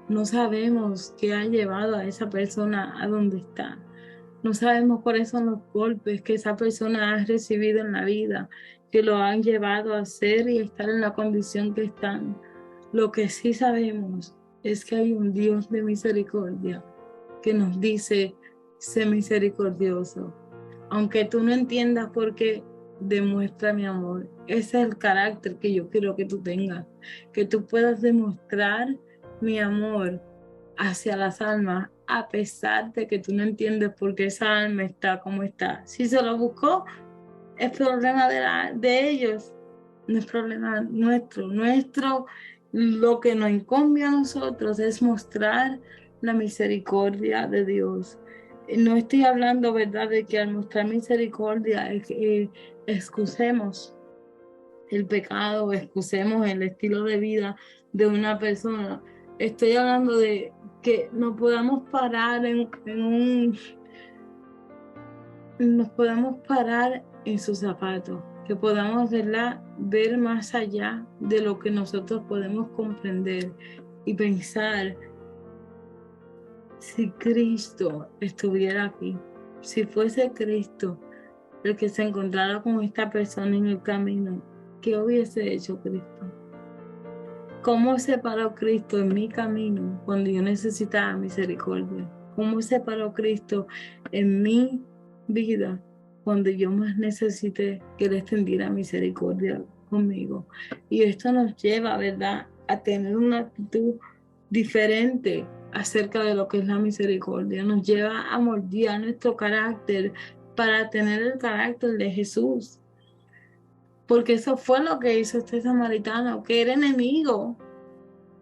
No sabemos qué ha llevado a esa persona a donde está. No sabemos cuáles son los golpes que esa persona ha recibido en la vida, que lo han llevado a ser y estar en la condición que están. Lo que sí sabemos es que hay un Dios de misericordia que nos dice, sé misericordioso. Aunque tú no entiendas por qué, demuestra mi amor. Ese es el carácter que yo quiero que tú tengas, que tú puedas demostrar mi amor hacia las almas, a pesar de que tú no entiendes por qué esa alma está como está. Si se lo buscó, es problema de ellos, no es problema nuestro. Lo que nos incumbe a nosotros es mostrar la misericordia de Dios. No estoy hablando, ¿verdad?, de que al mostrar misericordia excusemos el pecado, excusemos el estilo de vida de una persona. Estoy hablando de que no podamos parar en nos podamos parar en sus zapatos, que podamos, ¿verdad?, ver más allá de lo que nosotros podemos comprender y pensar, si Cristo estuviera aquí, si fuese Cristo el que se encontrara con esta persona en el camino, ¿qué hubiese hecho Cristo? ¿Cómo se paró Cristo en mi camino cuando yo necesitaba misericordia? ¿Cómo se paró Cristo en mi vida cuando yo más necesité que Él extendiera misericordia conmigo? Y esto nos lleva, ¿verdad?, a tener una actitud diferente acerca de lo que es la misericordia. Nos lleva a moldear nuestro carácter para tener el carácter de Jesús. Porque eso fue lo que hizo este samaritano, que era enemigo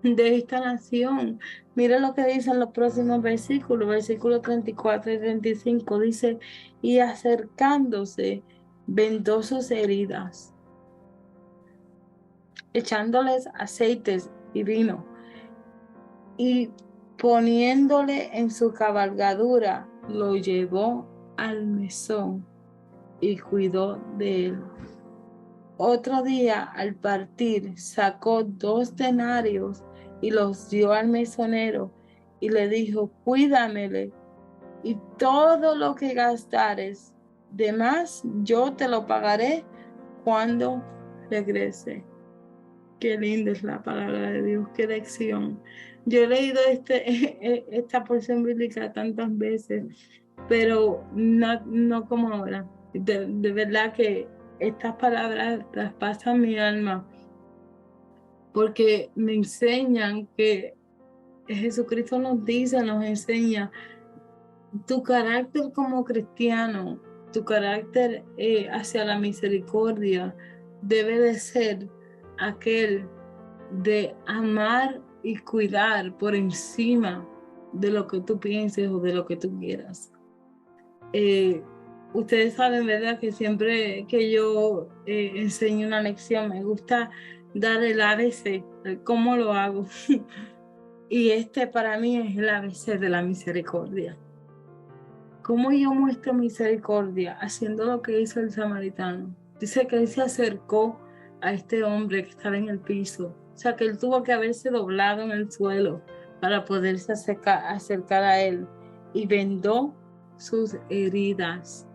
de esta nación. Mira lo que dicen los próximos versículos 34 y 35. Dice, y acercándose, vendó sus heridas, echándoles aceites y vino, y poniéndole en su cabalgadura, lo llevó al mesón y cuidó de él. Otro día, al partir, sacó 2 denarios y los dio al mesonero y le dijo, cuídamele, y todo lo que gastares de más, yo te lo pagaré cuando regrese. Qué linda es la palabra de Dios, qué lección. Yo he leído esta porción bíblica tantas veces, pero no como ahora. De verdad que estas palabras traspasan mi alma porque me enseñan que Jesucristo nos dice, nos enseña tu carácter como cristiano, tu carácter hacia la misericordia debe de ser aquel de amar y cuidar por encima de lo que tú pienses o de lo que tú quieras. Ustedes saben, ¿verdad?, que siempre que yo enseño una lección me gusta dar el ABC, cómo lo hago. Y para mí es el ABC de la misericordia. ¿Cómo yo muestro misericordia? Haciendo lo que hizo el samaritano. Dice que él se acercó a este hombre que estaba en el piso. O sea, que él tuvo que haberse doblado en el suelo para poderse acercar a él. Y vendó sus heridas.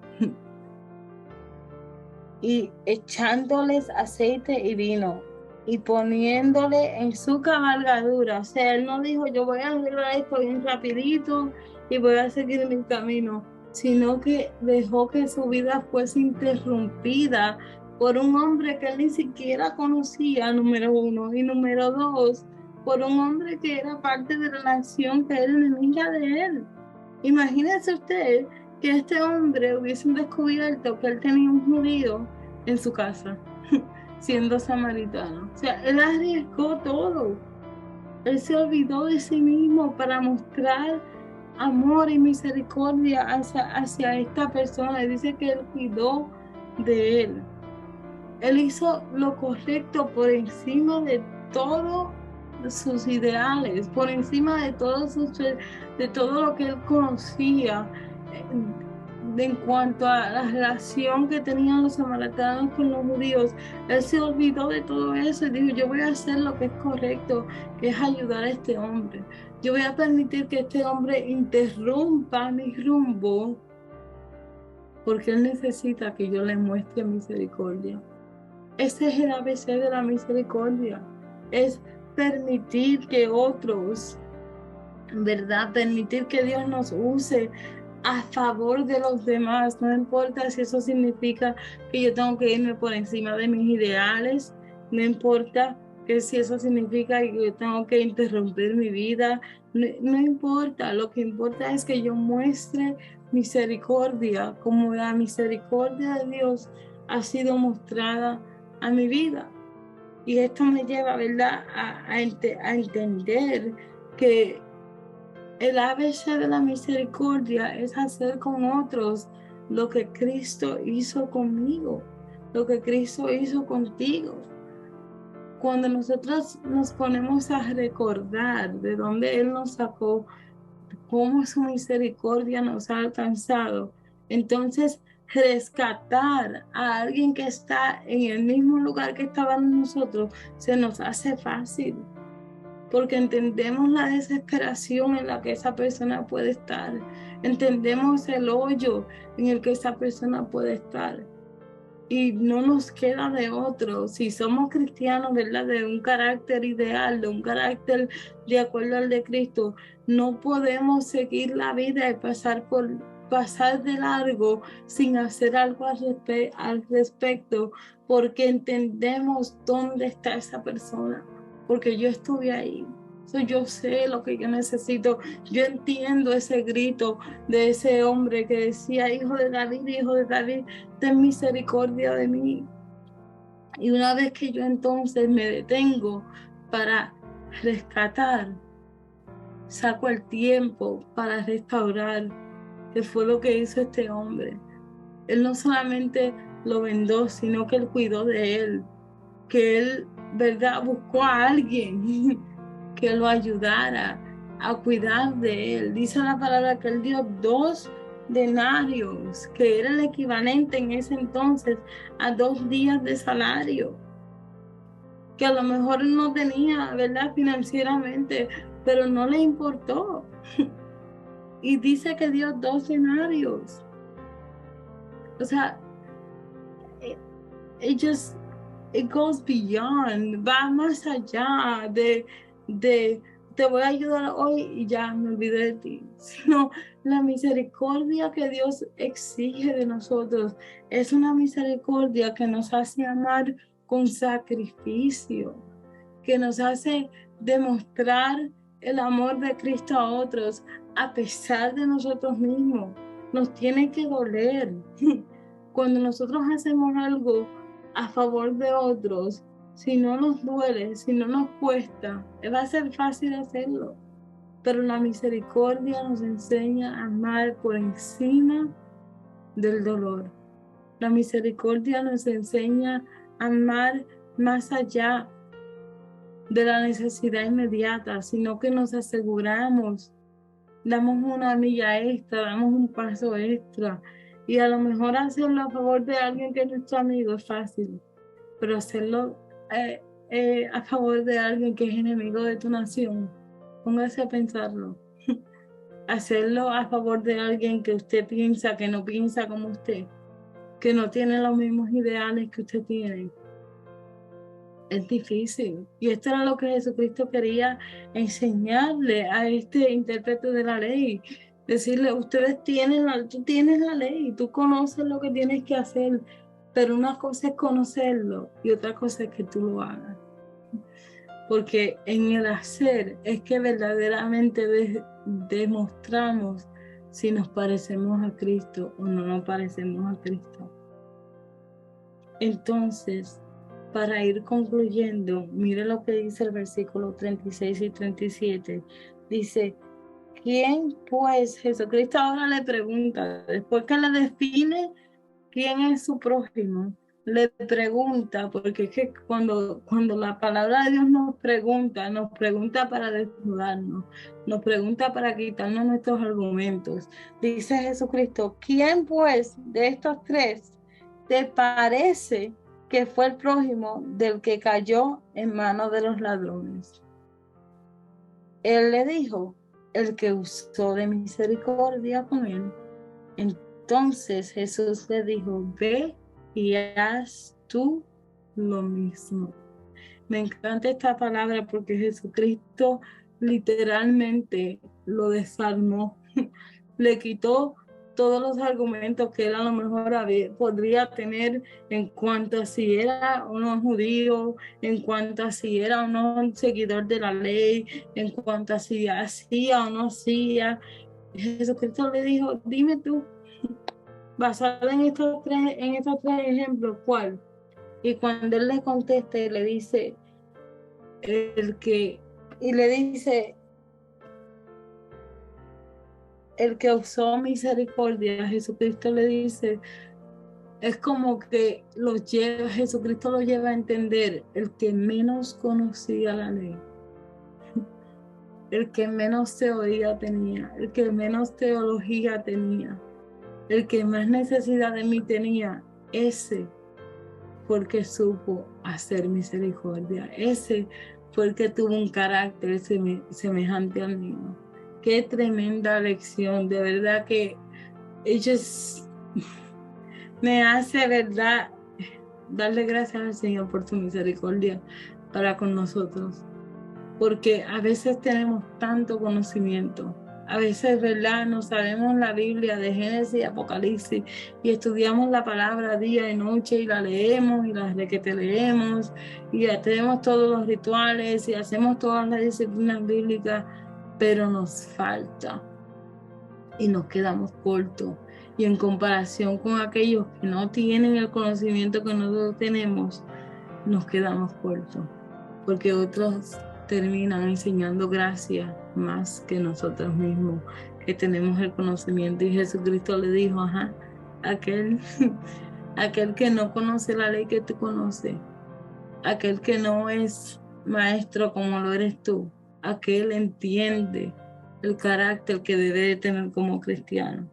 Y echándoles aceite y vino. Y poniéndole en su cabalgadura. O sea, él no dijo, yo voy a arreglar esto bien rapidito y voy a seguir mi camino, sino que dejó que su vida fuese interrumpida por un hombre que él ni siquiera conocía, número 1, y número 2, por un hombre que era parte de la nación que era enemiga de él. Imagínese usted que este hombre hubiese descubierto que él tenía un judío en su casa, siendo samaritano. O sea, él arriesgó todo. Él se olvidó de sí mismo para mostrar amor y misericordia hacia esta persona. Y dice que él cuidó de él. Él hizo lo correcto por encima de todos sus ideales, por encima de todo lo que él conocía en cuanto a la relación que tenían los samaritanos con los judíos. Él se olvidó de todo eso y dijo, yo voy a hacer lo que es correcto, que es ayudar a este hombre. Yo voy a permitir que este hombre interrumpa mi rumbo porque él necesita que yo le muestre misericordia. Ese es el ABC de la misericordia. Es permitir que otros, ¿verdad? Permitir que Dios nos use a favor de los demás. No importa si eso significa que yo tengo que irme por encima de mis ideales. No importa que si eso significa que yo tengo que interrumpir mi vida. No importa. Lo que importa es que yo muestre misericordia, como la misericordia de Dios ha sido mostrada a mi vida. Y esto me lleva, ¿verdad?, a entender que el ABC de la misericordia es hacer con otros lo que Cristo hizo conmigo, lo que Cristo hizo contigo. Cuando nosotros nos ponemos a recordar de dónde Él nos sacó, cómo su misericordia nos ha alcanzado, entonces rescatar a alguien que está en el mismo lugar que estábamos nosotros, se nos hace fácil, porque entendemos la desesperación en la que esa persona puede estar, entendemos el hoyo en el que esa persona puede estar. Y no nos queda de otro. Si somos cristianos, ¿verdad? De un carácter ideal, de un carácter de acuerdo al de Cristo, no podemos seguir la vida y pasar de largo sin hacer algo al respecto, porque entendemos dónde está esa persona, porque yo estuve ahí. Yo sé lo que yo necesito. Yo entiendo ese grito de ese hombre que decía, hijo de David, ten misericordia de mí. Y una vez que yo entonces me detengo para rescatar, saco el tiempo para restaurar, que fue lo que hizo este hombre. Él no solamente lo vendó, sino que él cuidó de él, que él, ¿verdad?, buscó a alguien que lo ayudara a cuidar de él. Dice la palabra que él dio 2 denarios, que era el equivalente en ese entonces a 2 días de salario, que a lo mejor no tenía, ¿verdad?, financieramente, pero no le importó. Y dice que dio 2 denarios. O sea, it goes beyond, va más allá de te voy a ayudar hoy y ya me olvidé de ti. Sino la misericordia que Dios exige de nosotros es una misericordia que nos hace amar con sacrificio, que nos hace demostrar el amor de Cristo a otros a pesar de nosotros mismos. Nos tiene que doler. Cuando nosotros hacemos algo a favor de otros, si no nos duele, si no nos cuesta, va a ser fácil hacerlo. Pero la misericordia nos enseña a amar por encima del dolor. La misericordia nos enseña a amar más allá de la necesidad inmediata, sino que nos aseguramos, damos una milla extra, damos un paso extra. Y a lo mejor hacerlo a favor de alguien que es nuestro amigo es fácil, pero hacerlo a favor de alguien que es enemigo de tu nación, póngase a pensarlo. Hacerlo a favor de alguien que usted piensa, que no piensa como usted, que no tiene los mismos ideales que usted tiene, es difícil. Y esto era lo que Jesucristo quería enseñarle a este intérprete de la ley. Decirle, tú tienes la ley, tú conoces lo que tienes que hacer, pero una cosa es conocerlo y otra cosa es que tú lo hagas. Porque en el hacer es que verdaderamente demostramos si nos parecemos a Cristo o no nos parecemos a Cristo. Entonces, para ir concluyendo, mire lo que dice el versículo 36 y 37. Dice, ¿quién pues? Jesucristo ahora le pregunta, después que le define quién es su prójimo, le pregunta, porque es que cuando la palabra de Dios nos pregunta para desnudarnos, nos pregunta para quitarnos nuestros argumentos. Dice Jesucristo, ¿quién pues de estos 3 te parece que fue el prójimo del que cayó en manos de los ladrones? Él le dijo, el que usó de misericordia con él. Entonces Jesús le dijo, ve y haz tú lo mismo. Me encanta esta palabra porque Jesucristo literalmente lo desarmó, le quitó todos los argumentos que él a lo mejor podría tener en cuanto a si era o no judío, en cuanto a si era o no seguidor de la ley, en cuanto a si hacía o no hacía. Jesucristo le dijo, dime tú, basado en estos tres ejemplos, ¿cuál? Y cuando él le contesta y le dice, el que usó misericordia, Jesucristo le dice, es como que Jesucristo lo lleva a entender, el que menos conocía la ley, el que menos teoría tenía, el que menos teología tenía, el que más necesidad de mí tenía, ese fue el que supo hacer misericordia. Ese fue el que tuvo un carácter semejante al mío. Qué tremenda lección, de verdad que ellos me hace, verdad, darle gracias al Señor por su misericordia para con nosotros. Porque a veces tenemos tanto conocimiento, a veces, ¿verdad? No sabemos la Biblia de Génesis y Apocalipsis y estudiamos la palabra día y noche y la leemos y la requete leemos y tenemos todos los rituales y hacemos todas las disciplinas bíblicas, pero nos falta y nos quedamos cortos. Y en comparación con aquellos que no tienen el conocimiento que nosotros tenemos, nos quedamos cortos, porque otros terminan enseñando gracia más que nosotros mismos, que tenemos el conocimiento. Y Jesucristo le dijo, aquel, aquel que no conoce la ley que tú conoces, aquel que no es maestro como lo eres tú, aquel entiende el carácter que debe de tener como cristiano.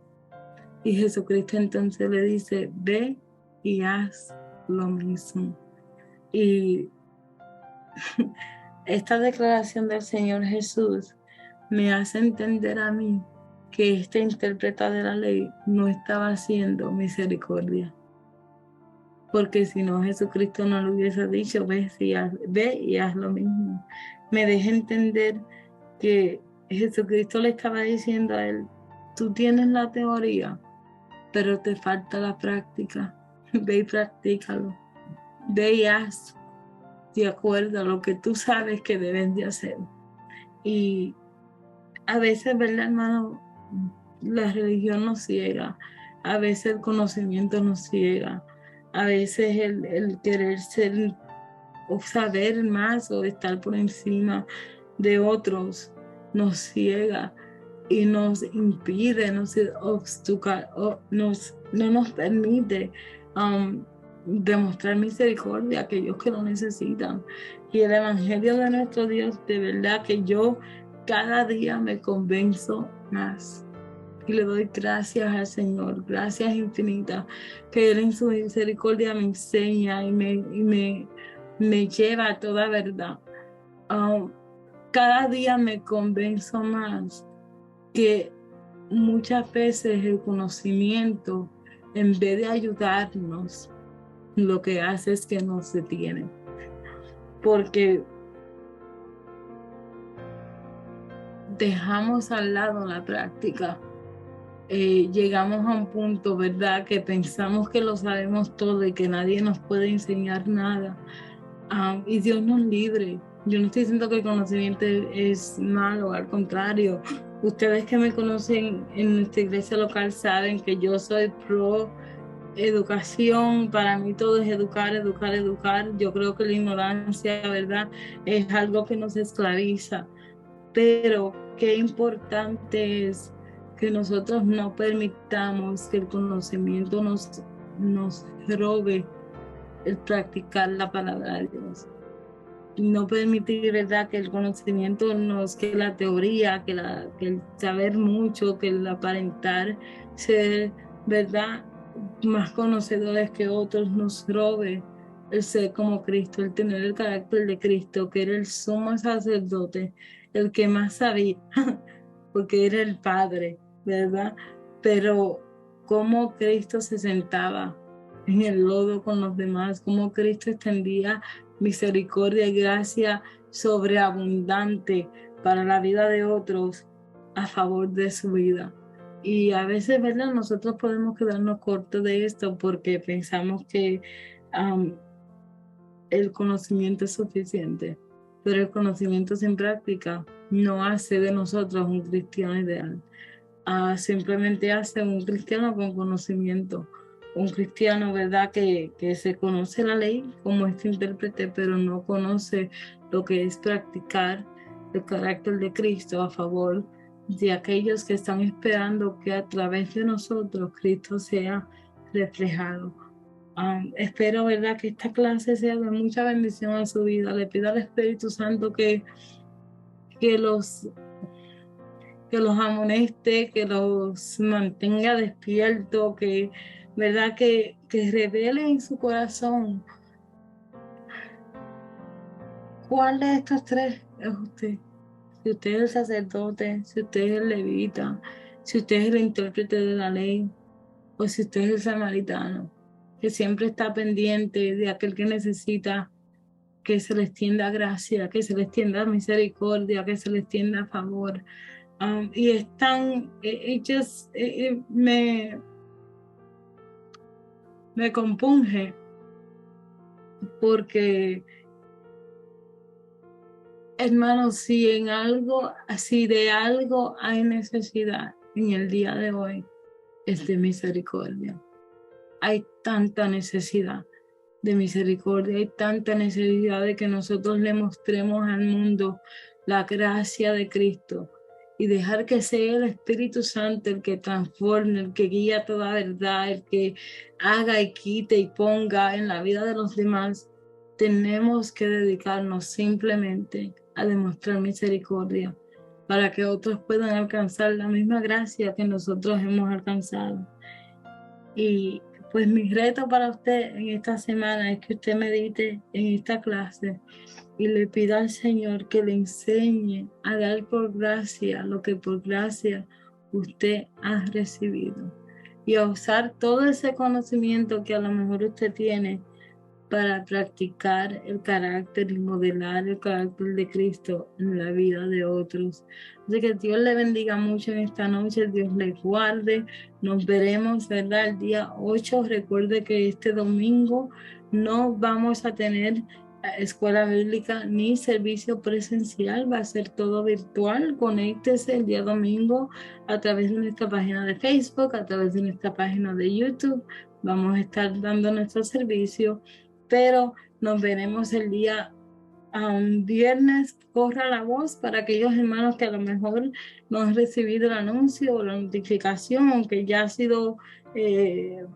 Y Jesucristo entonces le dice, ve y haz lo mismo. Y esta declaración del Señor Jesús me hace entender a mí que este intérprete de la ley no estaba haciendo misericordia. Porque si no, Jesucristo no le hubiese dicho, ve y haz lo mismo. Me deja entender que Jesucristo le estaba diciendo a él, tú tienes la teoría, pero te falta la práctica. Ve y practícalo. Ve y haz de acuerdo a lo que tú sabes que debes de hacer. Y a veces, ¿verdad, hermano? La religión nos ciega, a veces el conocimiento nos ciega, a veces el querer ser o saber más o estar por encima de otros nos ciega y nos impide, no nos permite demostrar misericordia a aquellos que lo necesitan. Y el evangelio de nuestro Dios, de verdad que yo cada día me convenzo más. Y le doy gracias al Señor, gracias infinitas, que Él en su misericordia me enseña y me lleva a toda verdad. Cada día me convenzo más que muchas veces el conocimiento, en vez de ayudarnos, lo que hace es que nos detiene. Porque dejamos al lado la práctica. Llegamos a un punto, ¿verdad?, que pensamos que lo sabemos todo y que nadie nos puede enseñar nada. Y Dios nos libre. Yo no estoy diciendo que el conocimiento es malo, al contrario. Ustedes que me conocen en nuestra iglesia local saben que yo soy pro educación. Para mí todo es educar, educar, educar. Yo creo que la ignorancia, ¿verdad?, es algo que nos esclaviza. Pero qué importante es que nosotros no permitamos que el conocimiento nos robe el practicar la palabra de Dios. No permitir, ¿verdad?, que el conocimiento que la teoría, que el saber mucho, que el aparentar ser, ¿verdad?, más conocedores que otros nos robe el ser como Cristo, el tener el carácter de Cristo, que era el sumo sacerdote, el que más sabía, porque era el Padre, ¿verdad? Pero cómo Cristo se sentaba en el lodo con los demás, cómo Cristo extendía misericordia y gracia sobreabundante para la vida de otros a favor de su vida. Y a veces, ¿verdad?, nosotros podemos quedarnos cortos de esto porque pensamos que el conocimiento es suficiente, pero el conocimiento sin práctica no hace de nosotros un cristiano ideal. Simplemente hace un cristiano con conocimiento, un cristiano, ¿verdad?, que se conoce la ley como este intérprete, pero no conoce lo que es practicar el carácter de Cristo a favor de aquellos que están esperando que a través de nosotros Cristo sea reflejado. Espero, ¿verdad?, que esta clase sea de mucha bendición en su vida. Le pido al Espíritu Santo que que los amoneste, que los mantenga despiertos, que, ¿verdad? Que revele en su corazón cuál de estos tres es usted. Si usted es el sacerdote, si usted es el levita, si usted es el intérprete de la ley, o si usted es el samaritano, que siempre está pendiente de aquel que necesita que se le extienda gracia, que se le extienda misericordia, que se le extienda favor. Y es tan, me compunge porque, hermanos, si de algo hay necesidad en el día de hoy, es de misericordia. Hay tanta necesidad de misericordia, hay tanta necesidad de que nosotros le mostremos al mundo la gracia de Cristo y dejar que sea el Espíritu Santo el que transforme, el que guía toda verdad, el que haga y quite y ponga en la vida de los demás. Tenemos que dedicarnos simplemente a demostrar misericordia para que otros puedan alcanzar la misma gracia que nosotros hemos alcanzado. Y pues mi reto para usted en esta semana es que usted medite en esta clase y le pida al Señor que le enseñe a dar por gracia lo que por gracia usted ha recibido y a usar todo ese conocimiento que a lo mejor usted tiene para practicar el carácter y modelar el carácter de Cristo en la vida de otros. Así que Dios le bendiga mucho en esta noche, Dios le guarde. Nos veremos, ¿verdad? El día 8. Recuerde que este domingo no vamos a tener escuela bíblica ni servicio presencial, va a ser todo virtual. Conéctese el día domingo a través de nuestra página de Facebook, a través de nuestra página de YouTube. Vamos a estar dando nuestro servicio, pero nos veremos el día viernes. Corra la voz para aquellos hermanos que a lo mejor no han recibido el anuncio o la notificación, aunque ya ha sido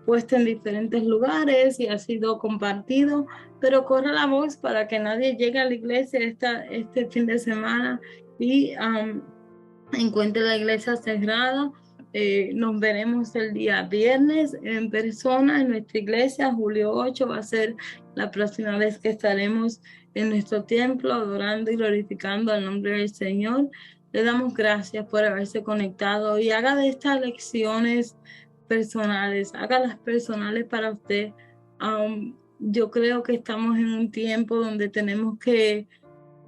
puesto en diferentes lugares y ha sido compartido, pero corra la voz para que nadie llegue a la iglesia este fin de semana y encuentre la iglesia cerrada. Nos veremos el día viernes en persona en nuestra iglesia. Julio 8 va a ser la próxima vez que estaremos en nuestro templo adorando y glorificando al nombre del Señor. Le damos gracias por haberse conectado y haga de estas lecciones personales, hágalas personales para usted. Yo creo que estamos en un tiempo donde tenemos que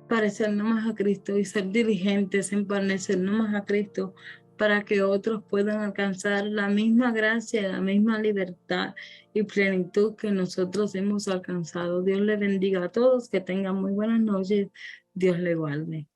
parecernos más a Cristo y ser diligentes en parecernos más a Cristo para que otros puedan alcanzar la misma gracia, la misma libertad y plenitud que nosotros hemos alcanzado. Dios le bendiga a todos, que tengan muy buenas noches. Dios le guarde.